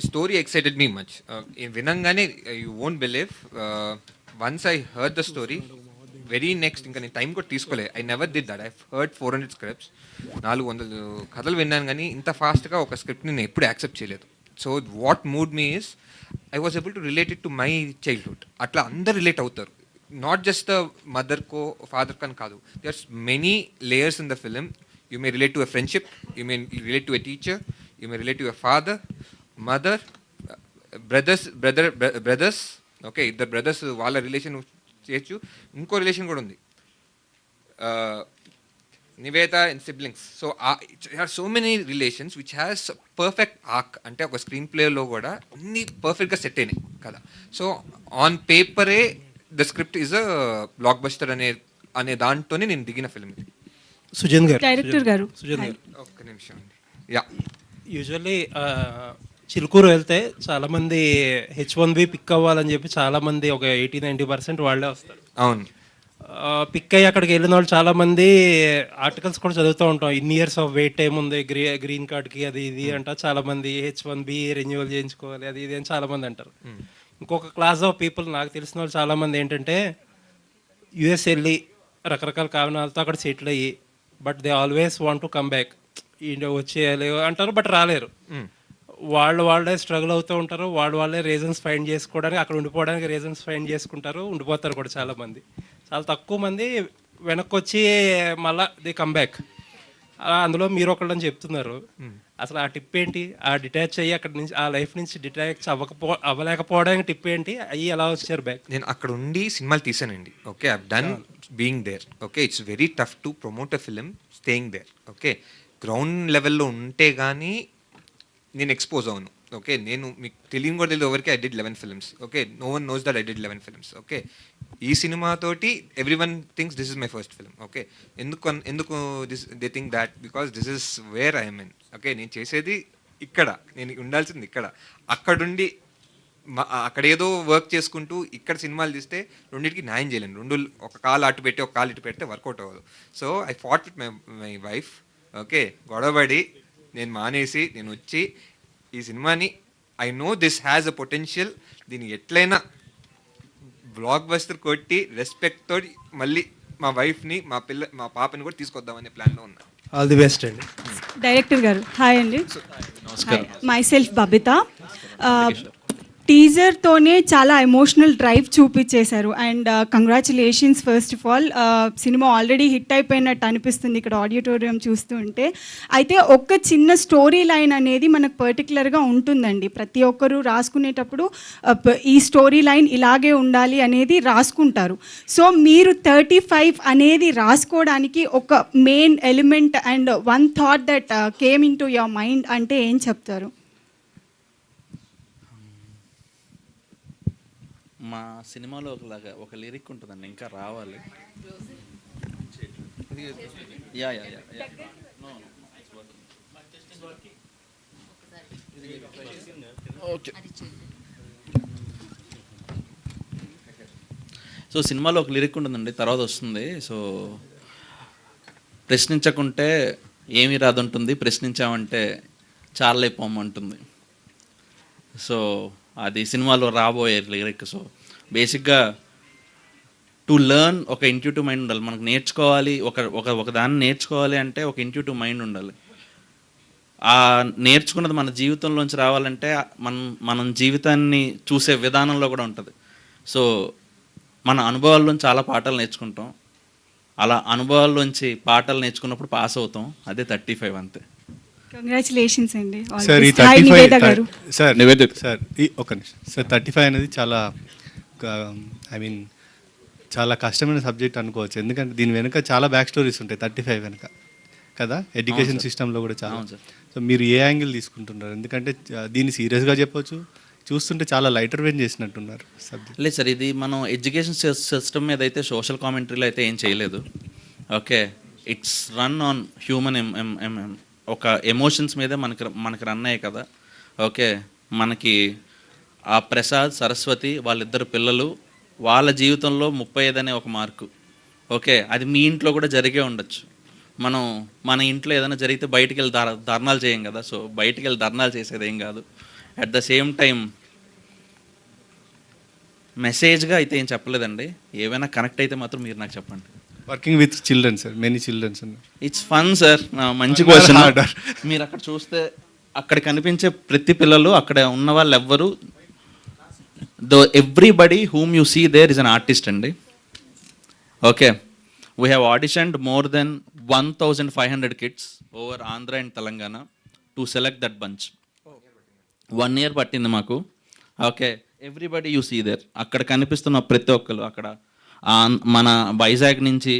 S3: story excited me much. వినంగానే you won't believe, once I heard the story very next ఇంకా నేను time కూడా తీసుకోలేదు. I never did that. I heard 400 scripts, 400 కథలు విన్నాను, కానీ ఇంత ఫాస్ట్గా ఒక స్క్రిప్ట్ని నేను ఎప్పుడు యాక్సెప్ట్ చేయలేదు. So what moved me is I was able to relate it to my childhood. అట్లా అందరు రిలేట్ అవుతారు, నాట్ జస్ట్ ద మదర్కో ఫాదర్ కని కాదు. There's many layers in the film. You may relate to a friendship, you may relate to a teacher, you may relate to a father, mother, brothers. Okay, ఇద్దరు brothers వాళ్ళ relation చేయొచ్చు. ఇంకో relation కూడా ఉంది, Nivetha and siblings. So are so many relations which has perfect arc. అంటే ఒక screen ప్లేలో కూడా అన్ని పర్ఫెక్ట్గా సెట్ అయినాయి కదా. సో ఆన్ పేపరే the script is a blockbuster అనే దాంట్లోనే నేను దిగిన ఫిల్మ్ ఇది.
S5: సుజన్ గారు,
S8: డైరెక్టర్ గారు.
S5: సుజన్ గారు,
S3: ఒక్క నిమిషం అండి. యా,
S5: యూజువల్లీ చిలుకూరు వెళ్తే చాలామంది H1B పిక్ అవ్వాలని చెప్పి చాలామంది ఒక 80-90% వాళ్ళే వస్తారు.
S3: అవును.
S5: పిక్ అయ్యి అక్కడికి వెళ్ళిన వాళ్ళు చాలామంది ఆర్టికల్స్ కూడా చదువుతూ ఉంటాం. ఇన్ని ఇయర్స్ ఆఫ్ వెయిట్ టైం ఉంది గ్రీన్ కార్డ్కి, అది ఇది అంట. చాలామంది H1B రెన్యువల్ చేయించుకోవాలి, అది ఇది అని చాలామంది అంటారు. ఇంకొక క్లాస్ ఆఫ్ పీపుల్, నాకు తెలిసిన వాళ్ళు చాలామంది ఏంటంటే యుఎస్ వెళ్ళి రకరకాల కారణాలతో అక్కడ సెటిల్ అయ్యి, but they always want to come back, India వచ్చేయాలి అంటారు, బట్ రాలేరు. వాళ్ళే స్ట్రగుల్ అవుతూ ఉంటారు, వాళ్ళే రీజన్స్ ఫైండ్ చేసుకోవడానికి, అక్కడ ఉండిపోవడానికి రీజన్స్ ఫైండ్ చేసుకుంటారు, ఉండిపోతారు కూడా చాలామంది. చాలా తక్కువ మంది వెనక్కి వచ్చి మళ్ళా ది కమ్ బ్యాక్. అందులో మీరు ఒకళ్ళని చెప్తున్నారు. అసలు ఆ టిప్ ఏంటి? ఆ డిటాచ్ అయ్యి అక్కడ నుంచి, ఆ లైఫ్ నుంచి డిటాచ్ అవ్వలేకపోవడానికి టిప్ ఏంటి? అయ్యి ఎలా వచ్చారు బ్యాక్?
S3: నేను అక్కడ ఉండి సినిమాలు తీసానండి. Okay, I done being there. Okay, it's very tough to promote a film staying there. Okay, ground లెవెల్లో ఉంటే కానీ నేను ఎక్స్పోజ్ అవును. ఓకే, నేను మీకు తెలియని కూడా తెలియదు ఎవరికి. I did 11 films. Okay, no one knows that I did 11 films. Okay, ఈ సినిమాతోటి everyone thinks this is my first film. Okay, ఎందుకు they think that because this is where I'm in. Okay, నేను చేసేది ఇక్కడ, నేను ఉండాల్సింది ఇక్కడ. అక్కడుండి అక్కడ ఏదో వర్క్ చేసుకుంటూ ఇక్కడ సినిమాలు తీస్తే రెండింటికి న్యాయం చేయలేను. ఒక కాలు అటు పెట్టి ఒక కాలు ఇటు పెడితే వర్కౌట్ అవ్వదు. So I fought with my wife. Okay, గొడవపడి నేను మానేసి నేను వచ్చి ఈ సినిమాని, I know this has a potential, దీన్ని ఎట్లయినా బ్లాక్ బస్టర్ కొట్టి రెస్పెక్ట్ తోటి మళ్ళీ మా వైఫ్ని, మా పాపని కూడా తీసుకొద్దామనే ప్లాన్లో ఉన్నా.
S5: ఆల్ ది బెస్ట్ అండి.
S8: డైరెక్టర్ గారు హాయ్ అండి. Myself Babitha. టీజర్తోనే చాలా ఎమోషనల్ డ్రైవ్ చూపించేశారు and congratulations first of all. సినిమా ఆల్రెడీ హిట్ అయిపోయినట్టు అనిపిస్తుంది ఇక్కడ ఆడిటోరియం చూస్తుంటే. అయితే ఒక చిన్న స్టోరీ లైన్ అనేది మనకు పర్టికులర్గా ఉంటుందండి. ప్రతి ఒక్కరూ రాసుకునేటప్పుడు ఈ స్టోరీ లైన్ ఇలాగే ఉండాలి అనేది రాసుకుంటారు. సో మీరు 35 అనేది రాసుకోవడానికి ఒక main element and one thought that came in to your mind అంటే ఏం చెప్తారు?
S4: మా సినిమాలో ఒక లిరిక్ ఉంటుందండి, ఇంకా రావాలి. Yeah yeah yeah yeah okay. So సినిమాలో ఒక లిరిక్ ఉంటుందండి, తర్వాత వస్తుంది. సో ప్రశ్నించకుంటే ఏమీ రాదుంటుంది, ప్రశ్నించామంటే చాలే పొమ్మంటుంది. సో అది సినిమాలో రాబోయే లిరిక్. సో బేసిక్గా టు లెర్న్ ఒక ఇంట్యూటివ్ మైండ్ ఉండాలి. మనకు నేర్చుకోవాలి, ఒక దాన్ని నేర్చుకోవాలి అంటే ఒక ఇంట్యూటివ్ మైండ్ ఉండాలి. ఆ నేర్చుకున్నది మన జీవితంలోంచి రావాలంటే మనం జీవితాన్ని చూసే విధానంలో కూడా ఉంటుంది. సో మన అనుభవాల్లోంచి చాలా పాఠాలు నేర్చుకుంటాం. అలా అనుభవాల్లోంచి పాఠాలు నేర్చుకున్నప్పుడు పాస్ అవుతాం. అదే 35 అంతే.
S8: కంగ్రాచులేషన్స్ అండి.
S10: సార్ ఈ 35 సార్ నివేదిత సార్ ఒక నిమిషం సార్, 35 అనేది చాలా ఐ మీన్ చాలా కష్టమైన సబ్జెక్ట్ అనుకోవచ్చు. ఎందుకంటే దీని వెనుక చాలా బ్యాక్ స్టోరీస్ ఉంటాయి 35 వెనుక కదా, ఎడ్యుకేషన్ సిస్టంలో కూడా చాలా. సో మీరు ఏ యాంగిల్ తీసుకుంటున్నారు? ఎందుకంటే దీన్ని సీరియస్గా చెప్పొచ్చు, చూస్తుంటే చాలా లైటర్ వెయిట్ చేసినట్టున్నారు సబ్జెక్ట్.
S4: లేదు సార్, ఇది మనం ఎడ్యుకేషన్ సిస్టమ్ మీద అయితే సోషల్ కామెంటరీలో అయితే ఏం చేయలేదు. Okay, it's run on human ఒక ఎమోషన్స్ మీదే మనకి రన్ అయ్యాయి కదా. ఓకే, మనకి ఆ ప్రసాద్ సరస్వతి వాళ్ళిద్దరు పిల్లలు, వాళ్ళ జీవితంలో 35 అనే ఒక మార్కు. ఓకే, అది మీ ఇంట్లో కూడా జరిగే ఉండొచ్చు. మన ఇంట్లో ఏదైనా జరిగితే బయటికి వెళ్ళి ధర్నాలు చేయం కదా. సో బయటికి వెళ్ళి ధర్నాలు చేసేది ఏం కాదు. అట్ ద సేమ్ టైం మెసేజ్గా అయితే ఏం చెప్పలేదండి. ఏమైనా కనెక్ట్ అయితే మాత్రం మీరు నాకు చెప్పండి.
S10: Working with children sir, many childrens ఉన్నారు.
S4: It's fun sir. మంచి క్వశ్చన్. మీరు అక్కడ చూస్తే అక్కడ కనిపించే ప్రతి పిల్లలు, అక్కడ ఉన్న వాళ్ళు ఎవ్వరు, everybody whom you see there is an artist అండి. Okay, we have auditioned more than 1,500 kids over Andhra and Telangana to select that bunch. 1 year పట్టింది మాకు. Okay, everybody you see there. అక్కడ కనిపిస్తున్న ప్రతి ఒక్కరు, అక్కడ మన వైజాగ్ నుంచి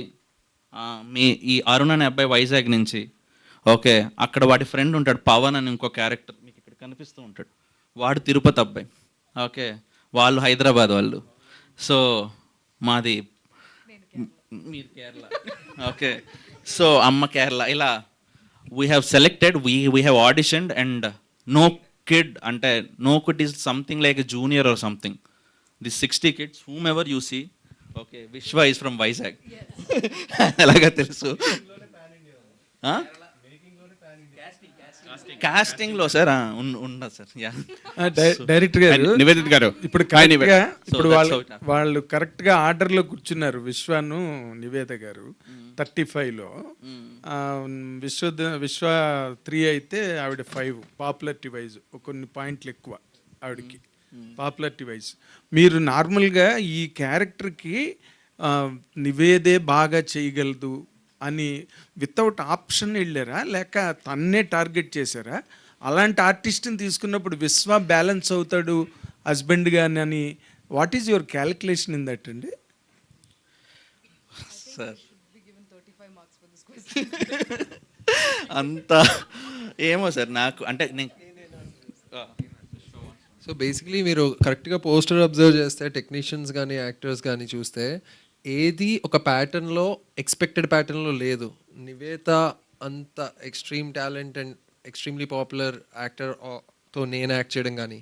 S4: మీ ఈ అరుణ్ అనే అబ్బాయి వైజాగ్ నుంచి. ఓకే, అక్కడ వాడి ఫ్రెండ్ ఉంటాడు పవన్ అని ఇంకో క్యారెక్టర్ మీకు ఇక్కడ కనిపిస్తూ ఉంటాడు, వాడు తిరుపతి అబ్బాయి. ఓకే, వాళ్ళు హైదరాబాద్ వాళ్ళు. సో మాది మీరు కేరళ. ఓకే, సో అమ్మ కేరళ. ఇలా we have selected, we have auditioned and no kid, అంటే no kid is something like a junior or something. The 60 kids whom ever you see. Okay, Vishwa is from Vizag. ఎలాగా తెలుసు? Casting లో sir ఉండదు sir.
S6: Director గారు,
S9: నివేదిత గారు
S6: ఇప్పుడు కరెక్ట్గా ఇప్పుడు వాళ్ళు కరెక్ట్గా ఆర్డర్లో కూర్చున్నారు. విశ్వను నివేద గారు 35లో, విశ్వ 3 అయితే ఆవిడ 5 పాపులారిటీ వైజ్ కొన్ని పాయింట్లు ఎక్కువ ఆవిడకి పాపులారిటీ వైజ్. మీరు నార్మల్గా ఈ క్యారెక్టర్కి నివేదే బాగా చేయగలదు అని వితౌట్ ఆప్షన్ వెళ్ళారా, లేక తన్నే టార్గెట్ చేశారా? అలాంటి ఆర్టిస్ట్ని తీసుకున్నప్పుడు విశ్వ బ్యాలెన్స్ అవుతాడు హస్బెండ్ గాని అని, what is your calculation in that అండి?
S4: సార్ అంత ఏమో సార్ నాకు, అంటే నేను
S7: సో బేసిక్లీ మీరు కరెక్ట్గా పోస్టర్ అబ్జర్వ్ చేస్తే టెక్నీషియన్స్ కానీ యాక్టర్స్ కానీ చూస్తే ఏది ఒక ప్యాటర్న్లో ఎక్స్పెక్టెడ్ ప్యాటర్న్లో లేదు. నివేత అంత extreme talent and extremely popular యాక్టర్తో నేను యాక్ట్ చేయడం కానీ,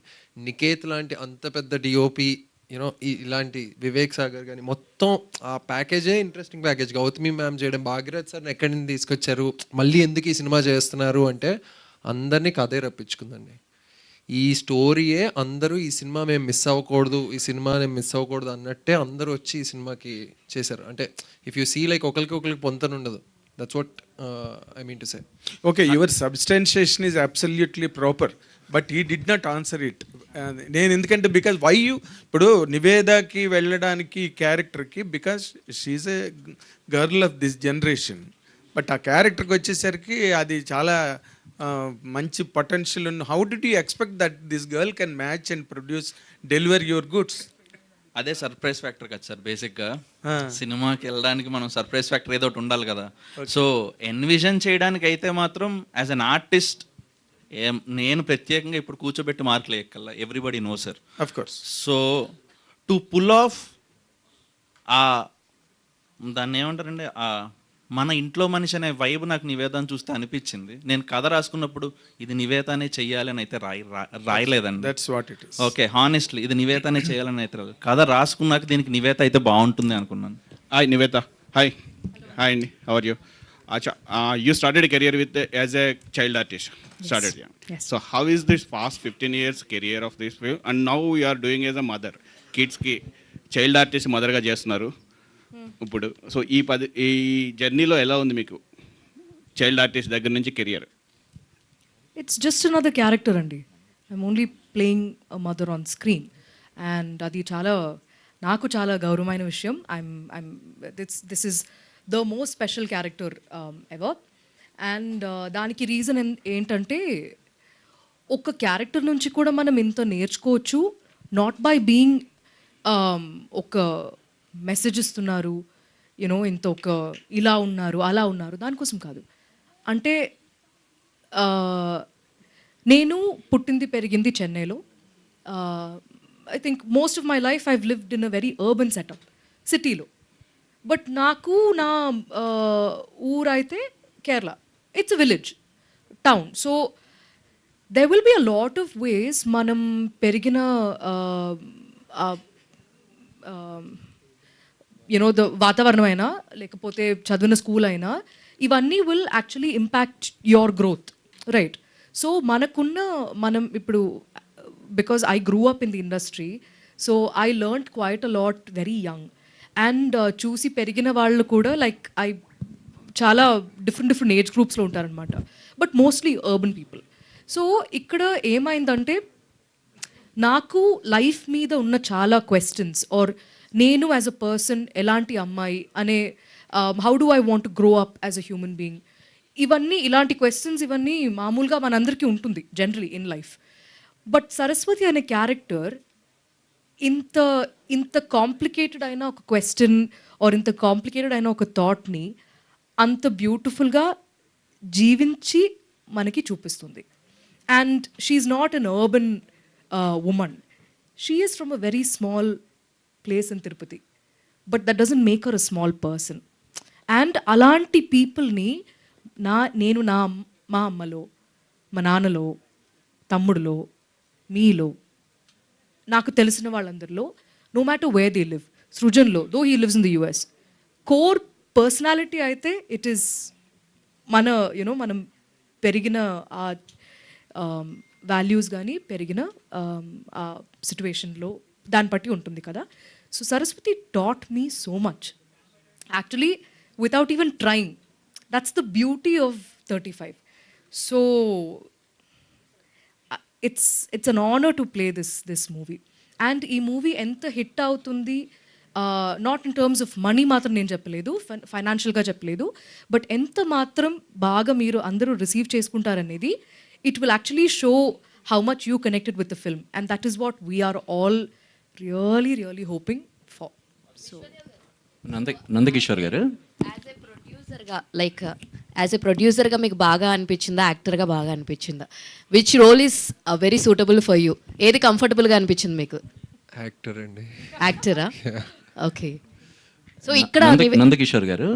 S7: నికేత్ లాంటి అంత పెద్ద డిఓపి యూనో ఇలాంటి వివేక్ సాగర్ కానీ, మొత్తం ఆ ప్యాకేజే ఇంట్రెస్టింగ్ ప్యాకేజ్. గౌతమి మ్యామ్ చేయడం, భాగీరథ్ సార్ని ఎక్కడి నుంచి తీసుకొచ్చారు, మళ్ళీ ఎందుకు ఈ సినిమా చేస్తున్నారు అంటే అందరినీ కథే రప్పించుకుందండి. ఈ స్టోరీయే అందరూ ఈ సినిమా మేము మిస్ అవ్వకూడదు, ఈ సినిమా నేను మిస్ అవ్వకూడదు అన్నట్టే అందరూ వచ్చి ఈ సినిమాకి చేశారు. అంటే ఇఫ్ యూ సీ లైక్ ఒకరికి పొంతన ఉండదు. That's what I mean to say.
S6: Okay, your substantiation is absolutely proper, but he did not answer it. నేను ఎందుకంటే బికాజ్ వై యూ ఇప్పుడు నివేదాకి వెళ్ళడానికి క్యారెక్టర్కి, because she's a girl of this generation, but ఆ క్యారెక్టర్కి వచ్చేసరికి అది చాలా మంచి పొటెన్షియల్ ఉన్న. How did you expect that this girl can match and produce deliver your goods?
S4: అదే సర్ప్రైజ్ ఫ్యాక్టర్ కదా సార్. బేసిక్గా సినిమాకి వెళ్ళడానికి మనం సర్ప్రైజ్ ఫ్యాక్టర్ ఏదో ఒకటి ఉండాలి కదా. సో ఎన్విజన్ చేయడానికి అయితే మాత్రం యాజ్ అన్ ఆర్టిస్ట్ నేను ప్రత్యేకంగా ఇప్పుడు కూర్చోబెట్టి మార్కులు ఎక్కల్లా, everybody no sir.
S6: Of course.
S4: So to pull off దాన్ని ఏమంటారండి, మన ఇంట్లో మనిషి అనే వైబ్ నాకు నివేదాన్ని చూస్తే అనిపించింది. నేను కథ రాసుకున్నప్పుడు ఇది నివేదానే చెయ్యాలి అని అయితే రాయలేదండి.
S6: That's what it is.
S4: Okay, honestly ఇది నివేదానే చేయాలని అయితే కథ రాసుకున్నాక దీనికి నివేద అయితే బాగుంటుంది అనుకున్నాను.
S9: హాయ్ నివేత. హాయ్ హాయ్ అండి, how are you? Acha, you started a career with as a child artist. Started, yeah.
S11: Yes.
S9: So how is this past 15 years career of this film, and now you are doing as a mother, kids కి child artist మదర్గా చేస్తున్నారు ఇప్పుడు. So ఈ జర్నీలో ఎలా ఉంది మీకు child artist దగ్గర నుంచి career?
S2: It's just another character అండి. I'm only playing a mother on screen, and అది నాకు చాలా గౌరవమైన విషయం. This is the most special character ever. And దానికి రీజన్ ఏంటంటే ఒక క్యారెక్టర్ నుంచి కూడా మనం ఇంత నేర్చుకోవచ్చు. నాట్ బై బీయింగ్ ఒక మెసేజ్ ఇస్తున్నారు, యూనో ఇంత ఒక ఇలా ఉన్నారు అలా ఉన్నారు, దానికోసం కాదు. అంటే నేను పుట్టింది పెరిగింది చెన్నైలో. I think most of my life I've lived in a very urban setup, సిటీలో. బట్ నాకు నా ఊరైతే Kerala, it's a village town. So there will be a lot of ways మనం పెరిగిన యునో ద వాతావరణం అయినా, లేకపోతే చదివిన స్కూల్ అయినా, ఇవన్నీ will actually impact your growth, right? So మనం ఇప్పుడు because I grew up in the industry, so I learned quite a lot very young. And చూసి పెరిగిన వాళ్ళు కూడా లైక్ చాలా డిఫరెంట్ ఏజ్ గ్రూప్స్లో ఉంటారనమాట, but mostly urban people. So ఇక్కడ ఏమైందంటే నాకు లైఫ్ మీద ఉన్న చాలా క్వశ్చన్స్, ఆర్ నేను యాజ్ అ పర్సన్ ఎలాంటి అమ్మాయి అనే, how do I want grow up as a human being, ఇవన్నీ ఇలాంటి క్వశ్చన్స్ ఇవన్నీ మామూలుగా మనందరికీ ఉంటుంది generally in life. But Saraswati అనే క్యారెక్టర్ ఇంత ఇంత కాంప్లికేటెడ్ అయిన ఒక క్వశ్చన్ ఆర్ ఇంత కాంప్లికేటెడ్ అయిన ఒక థాట్ని అంత బ్యూటిఫుల్గా జీవించి మనకి చూపిస్తుంది. And she's not an urban woman, she is from a very small place in Tirupati, but that doesn't make her a small person. And అలాంటి పీపుల్ని నేను మా అమ్మలో, మా నాన్నలో, తమ్ముడులో, మీలో, నాకు తెలిసిన వాళ్ళందరిలో, no matter where they live, సృజన్లో though he lives in the US, core personality అయితే ఇట్ ఈస్ మన మనం పెరిగిన ఆ వాల్యూస్ కానీ పెరిగిన ఆ సిచ్యువేషన్లో దాన్ని బట్టి ఉంటుంది కదా. So Saraswati taught me so much actually without even trying. That's the beauty of 35. So it's an honor to play this movie. And ఈ మూవీ ఎంత హిట్ అవుతుంది, not in terms of money మాత్రం నేను చెప్పలేదు, ఫైనాన్షియల్గా చెప్పలేదు, బట్ ఎంత మాత్రం బాగా మీరు అందరూ రిసీవ్ చేసుకుంటారనేది it will actually show how much you connected with the film, and that is what we're all really hoping for. So
S9: Nandakishore garu,
S11: as ఎ ప్రొడ్యూసర్గా మీకు బాగా అనిపించిందా, యాక్టర్గా బాగా అనిపించిందా? Which role is very suitable for you? ఏది కంఫర్టబుల్గా అనిపించింది మీకు?
S7: యాక్టర్ అండి.
S11: యాక్టరా? ఓకే. సో ఇక్కడ
S9: నందకిషోర్ గారు,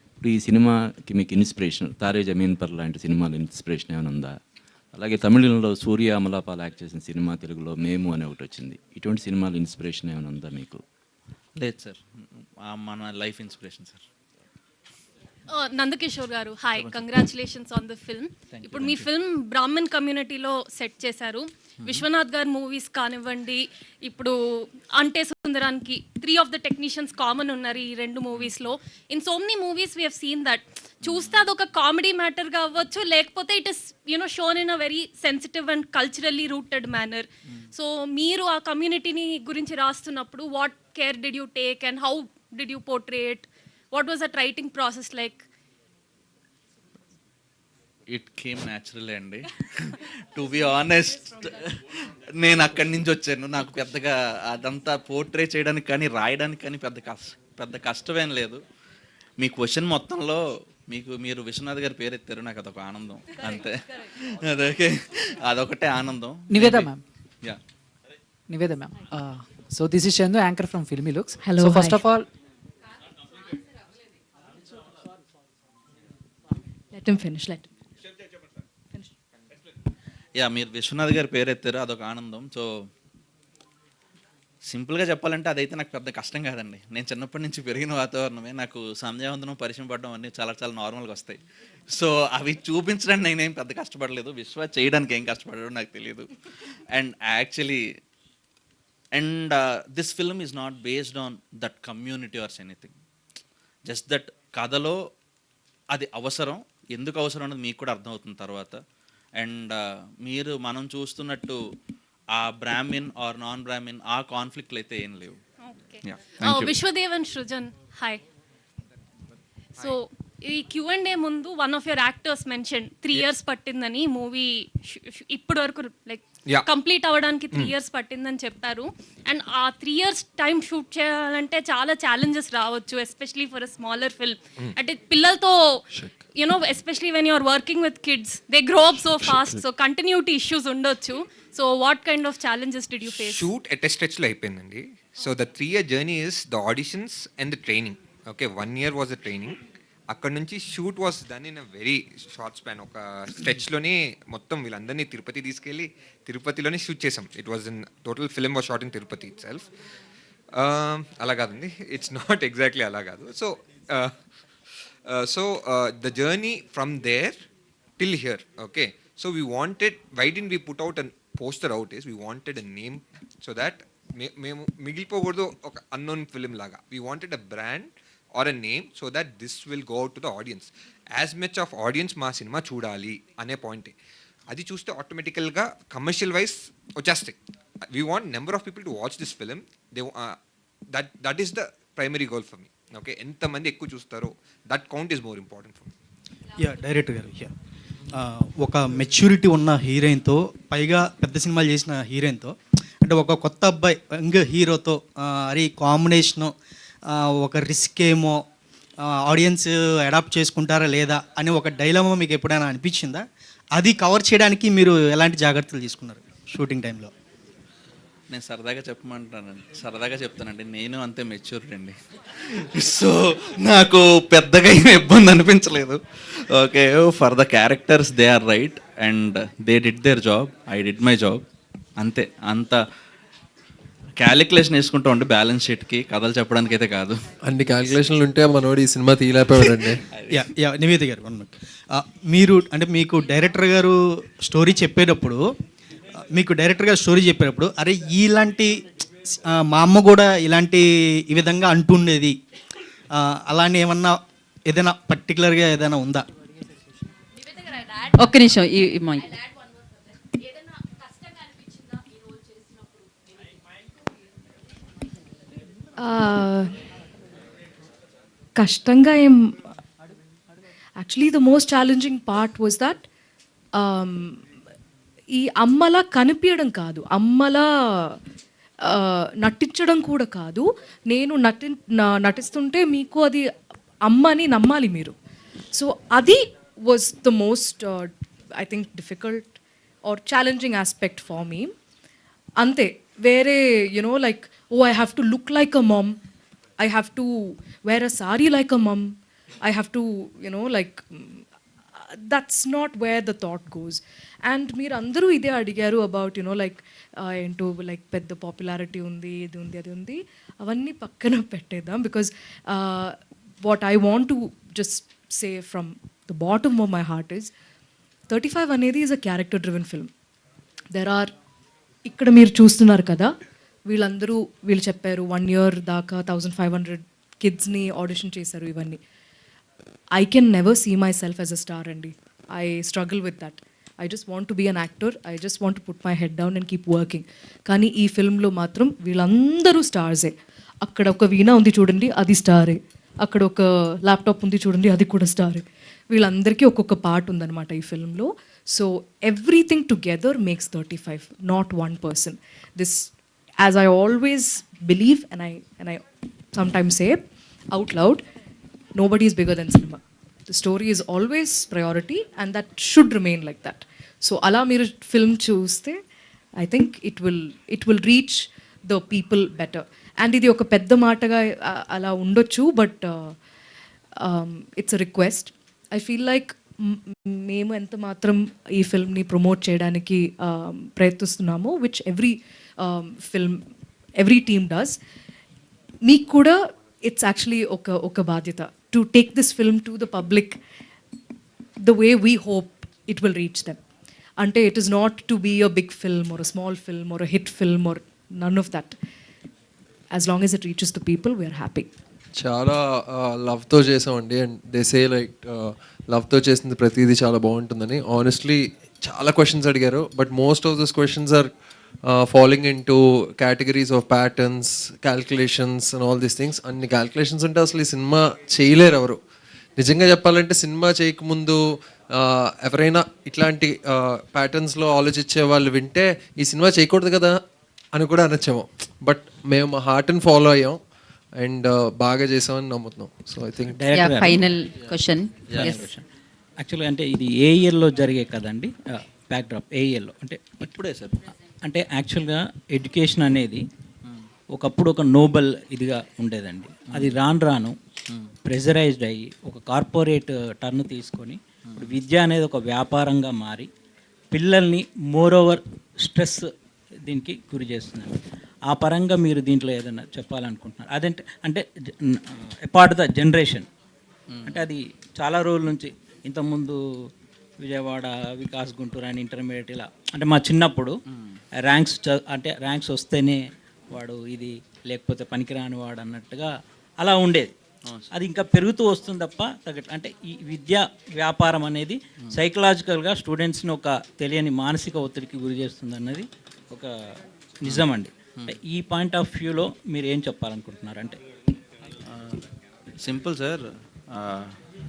S9: ఇప్పుడు ఈ సినిమాకి మీకు ఇన్స్పిరేషన్ తారే జమీన్ పర్ లాంటి సినిమాలు ఇన్స్పిరేషన్ ఏమైనా ఉందా? అలాగే తమిళంలో సూర్య అమలాపాల్ యాక్ట్ చేసిన సినిమా తెలుగులో మేము అనే ఒకటి వచ్చింది. ఇటువంటి సినిమాలు ఇన్స్పిరేషన్ ఏమైనా ఉందా మీకు?
S4: లేదు సార్, మన life inspiration sir.
S12: Nandakishore garu, hi, congratulations on the film. ఇప్పుడు మీ ఫిల్మ్ బ్రాహ్మణ్ కమ్యూనిటీలో సెట్ చేశారు. విశ్వనాథ్ గారు మూవీస్ కానివ్వండి, ఇప్పుడు అంటే సుందరానికి 3 ఆఫ్ ద టెక్నీషియన్స్ కామన్ ఉన్నారు ఈ 2 మూవీస్లో. In so many movies we have seen that చూస్తే అదొక కామెడీ మ్యాటర్గా అవ్వచ్చు, లేకపోతే it is shown in a very sensitive and culturally rooted manner. So మీరు ఆ కమ్యూనిటీని గురించి రాస్తున్నప్పుడు what care did you take and how did you portray it? What was that writing process like?
S4: It came naturally అండి. To be honest, నేను అక్కడి నుంచి వచ్చాను, నాకు పెద్దగా అదంతా పోర్ట్రే చేయడానికి కానీ రాయడానికి కానీ పెద్ద కష్టమేం లేదు. మీ క్వశ్చన్ మొత్తంలో మీరు విశ్వనాథ్ గారి పేరు ఎత్తారు, నాకు అదొక ఆనందం అంతే. అదొకటే ఆనందం.
S13: Nivetha ma'am.
S4: Yeah,
S13: Nivetha ma'am. So this is Chandu, anchor from Filmy Looks.
S2: Hello,
S13: so first
S2: hi.
S13: Of all
S2: let him finish.
S4: యా, మీరు విశ్వనాథ్ గారి పేరు ఎత్తారు, అదొక ఆనందం. సో సింపుల్గా చెప్పాలంటే అదైతే నాకు పెద్ద కష్టం కాదండి. నేను చిన్నప్పటి నుంచి పెరిగిన వాతావరణమే, నాకు సంధ్యావందనం, పరిచయం పడడం అన్నీ చాలా చాలా నార్మల్గా వస్తాయి. సో అవి చూపించడానికి నేనేం పెద్ద కష్టపడలేదు, విశ్వ చేయడానికి ఏం కష్టపడడం నాకు తెలియదు. And actually this film is not based on that community or anything, just that కథలో అది అవసరం, ఎందుకు అవసరం అన్నది మీకు కూడా అర్థమవుతుంది తర్వాత. అండ్ మనం చూస్తున్నట్టు ఆ బ్రాహ్మిన్ ఆర్ నాన్ బ్రాహ్మిన్ ఆ కాన్ఫ్లిక్ట్లు అయితే ఏం లేవు.
S12: Vishwadev and Srujan, hi. So ఈ Q&A ముందు one of your actors mention 3 years పట్టిందని మూవీ ఇప్పటి వరకు లైక్ కంప్లీట్ అవ్వడానికి 3 years పట్టిందని చెప్పారు. అండ్ ఆ 3 years టైం షూట్ చేయాలంటే చాలా ఛాలెంజెస్ రావచ్చు, especially for a smaller film. అంటే పిల్లలతో especially when you're working with kids, they grow up so fast, so continuity issues ఉండొచ్చు. So what kind of challenges did you face?
S3: Shoot at a స్ట్రెచ్లో అయిపోయిందండి. So the 3 year journey is the auditions and the training. Okay, 1 year was the training. అక్కడ నుంచి shoot was done in a very short span. ఒక స్ట్రెచ్లోనే మొత్తం వీళ్ళందరినీ తిరుపతి తీసుకెళ్ళి తిరుపతిలోనే షూట్ చేసాం. It was in total film was shot in Tirupati itself. అలా కాదండి, ఇట్స్ నాట్ ఎగ్జాక్ట్లీ అలా కాదు. So the journey from there till here. Okay, so we wanted, why did we put out an poster out is we wanted a name so that మేము మిగిలిపోకూడదు ఒక unknown film లాగా. We wanted a brand or a name so that this will go out to the audience. As much of audience మా cinema చూడాలి అనే పాయింటే. అది చూస్తే ఆటోమేటికల్గా కమర్షియల్ వైజ్ వచ్చేస్తాయి. We want number of people to watch this film. They that is the primary goal for me. Okay, ఎంతమంది ఎక్కువ చూస్తారో that count is more important for me.
S14: Yeah director గారు, యా ఒక మెచ్యూరిటీ ఉన్న హీరోయిన్తో, పైగా పెద్ద సినిమాలు చేసిన హీరోయిన్తో, అంటే ఒక కొత్త అబ్బాయి యంగ్ హీరోతో అరే కాంబినేషను ఒక రిస్క్ ఏమో, ఆడియన్స్ అడాప్ట్ చేసుకుంటారా లేదా అని ఒక డైలమా మీకు ఎప్పుడైనా అనిపించిందా? అది కవర్ చేయడానికి మీరు ఎలాంటి జాగ్రత్తలు తీసుకున్నారు షూటింగ్ టైంలో?
S4: నేను సరదాగా చెప్తానండి, నేను అంతే మెచ్యూర్డ్ అండి. సో నాకు పెద్దగా ఏం ఇబ్బంది అనిపించలేదు. Okay, for the characters they are right and they did their job, I did my job, అంతే. అంత క్యాలిక్యులేషన్ వేసుకుంటూ ఉంటే బ్యాలెన్స్ షీట్కి, కథలు చెప్పడానికి అయితే కాదు.
S7: అన్ని క్యాలిక్యులేషన్లు ఉంటే మనోడు ఈ సినిమా తీయలేకపోయాడండి.
S14: యా నివేద గారు, మీరు అంటే మీకు డైరెక్టర్ గారు స్టోరీ చెప్పేటప్పుడు, అరే ఇలాంటి మా అమ్మ కూడా ఇలాంటి ఈ విధంగా అంటుండేది, అలానే ఏదైనా పర్టికులర్గా ఏదైనా ఉందా?
S8: ఒక్క నిమిషం, ఈ మైక్.
S2: కష్టంగా ఏం, actually the most challenging part was that ఈ అమ్మలా కనిపించడం కాదు, అమ్మలా నటించడం కూడా కాదు. నేను నటిస్తుంటే మీకు అది అమ్మ అని నమ్మాలి మీరు. సో అది was the most I think difficult or challenging aspect for me. అంతే, వేరే you know like I have to look like a mum, I have to wear a sari like a mum, I have to, that's not where the thought goes. And meer andaru ide adigaru about, into like pedda popularity undi, idi undi, adi undi, avanni pakkana pettedam, because what I want to just say from the bottom of my heart is 35 anedi is a character driven film. There are ikkada meer చూస్తున్నారు కదా, వీళ్ళు చెప్పారు 1 year దాకా 1500 కిడ్స్ని audition చేశారు. ఇవన్నీ I can never see myself as a star అండి. I struggle with that. I just want to be an actor, I just want to put my head down and keep working. కానీ ఈ ఫిల్మ్లో మాత్రం వీళ్ళందరూ స్టార్సే. అక్కడ ఒక వీణా ఉంది చూడండి, అది స్టారే. అక్కడ ఒక ల్యాప్టాప్ ఉంది చూడండి, అది కూడా స్టారే. వీళ్ళందరికీ ఒక్కొక్క పార్ట్ ఉందన్నమాట ఈ ఫిల్మ్లో. So everything together makes 35, not one person. This, as I always believe and I sometimes say out loud, nobody is bigger than cinema. The story is always priority and that should remain like that. So ala meer film chuste, I think it will reach the people better. And idi oka pedda maataga ala undochu, but it's a request. I feel like మేము ఎంత మాత్రం ఈ ఫిల్మ్ని promote చేయడానికి ప్రయత్నిస్తున్నామో, which every team does, మీకు కూడా it's actually ఒక బాధ్యత to take this film to the public the way we hope it will reach them. అంటే it is not to be a big film or a small film or a hit film or none of that. As long as it reaches the people, we are happy.
S7: చాలా లవ్తో చేసామండి. And they say like లవ్తో చేసింది ప్రతిదీ చాలా బాగుంటుందని. Honestly చాలా questions అడిగారు, but most of this questions are following into categories of patterns, calculations and all these things. అన్ని క్యాల్కులేషన్స్ ఉంటే అసలు ఈ సినిమా చేయలేరు ఎవరు. నిజంగా చెప్పాలంటే సినిమా చేయకముందు ఎవరైనా ఇట్లాంటి ప్యాటర్న్స్లో ఆలోచించే వాళ్ళు వింటే ఈ సినిమా చేయకూడదు కదా అని కూడా అనొచ్చాము. బట్ మేము మా హార్ట్ని ఫాలో అయ్యాం అండ్ బాగా చేసామని నమ్ముతున్నాం. So I think
S8: final question.
S15: యాక్చువల్గా అంటే ఇది ఏ ఇయర్లో జరిగే కదండి బ్యాక్డ్రాప్? ఏ ఇయర్లో అంటే
S4: ఇప్పుడే సార్.
S15: అంటే యాక్చువల్గా ఎడ్యుకేషన్ అనేది ఒకప్పుడు ఒక నోబెల్ ఇదిగా ఉండేదండి. అది రాను ప్రెజరైజ్డ్ అయ్యి ఒక కార్పొరేట్ టర్న్ తీసుకొని ఇప్పుడు విద్య అనేది ఒక వ్యాపారంగా మారి పిల్లల్ని మోరోవర్ స్ట్రెస్ దీనికి గురి చేస్తుందండి. ఆ పరంగా మీరు దీంట్లో ఏదైనా చెప్పాలనుకుంటున్నారు? అదంటే అంటే అపార్ట్ ద జనరేషన్, అంటే అది చాలా రోజుల నుంచి ఇంతకుముందు విజయవాడ, వికాస్ గుంటూరు అండ్ ఇంటర్మీడియట్ ఇలా అంటే మా చిన్నప్పుడు ర్యాంక్స్ వస్తేనే వాడు ఇది లేకపోతే పనికిరాని వాడు అన్నట్టుగా అలా ఉండేది. అది ఇంకా పెరుగుతూ వస్తుంది తప్ప అంటే ఈ విద్యా వ్యాపారం అనేది సైకలాజికల్గా స్టూడెంట్స్ని ఒక తెలియని మానసిక ఒత్తిడికి గురి చేస్తుంది అన్నది ఒక నిజం అండి. ఈ పాయింట్ ఆఫ్ వ్యూలో మీరు ఏం చెప్పాలనుకుంటున్నారు? అంటే
S4: సింపుల్ సార్,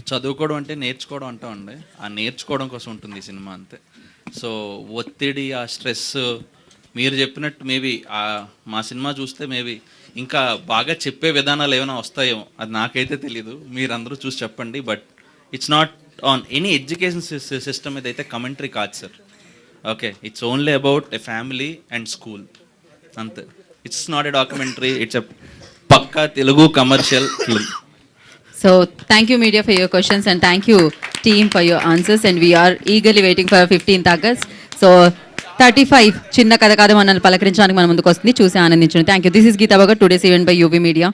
S4: చదువుకోవడం అంటే నేర్చుకోవడం అంటామండి. ఆ నేర్చుకోవడం కోసం ఉంటుంది ఈ సినిమా అంతే. సో ఒత్తిడి, ఆ స్ట్రెస్ మీరు చెప్పినట్టు మేబీ మా సినిమా చూస్తే మేబీ ఇంకా బాగా చెప్పే విధానాలు ఏమైనా వస్తాయేమో, అది నాకైతే తెలీదు. మీరందరూ చూసి చెప్పండి. But it's not on any education system మీద అయితే కమెంటరీ కాదు sir. Okay, it's only about a family and school అంతే. It's not a documentary, it's a పక్కా Telugu commercial film.
S16: So thank you media for your questions and thank you team for your answers and we are eagerly waiting for 15th August. So 35 చిన్న కథ కాదు మనల్ని పలకరించడానికి మన ముందుకు వస్తుంది, చూసి ఆనందించండి. Thank you. This is Geeta Bhagat, today's event by UV media.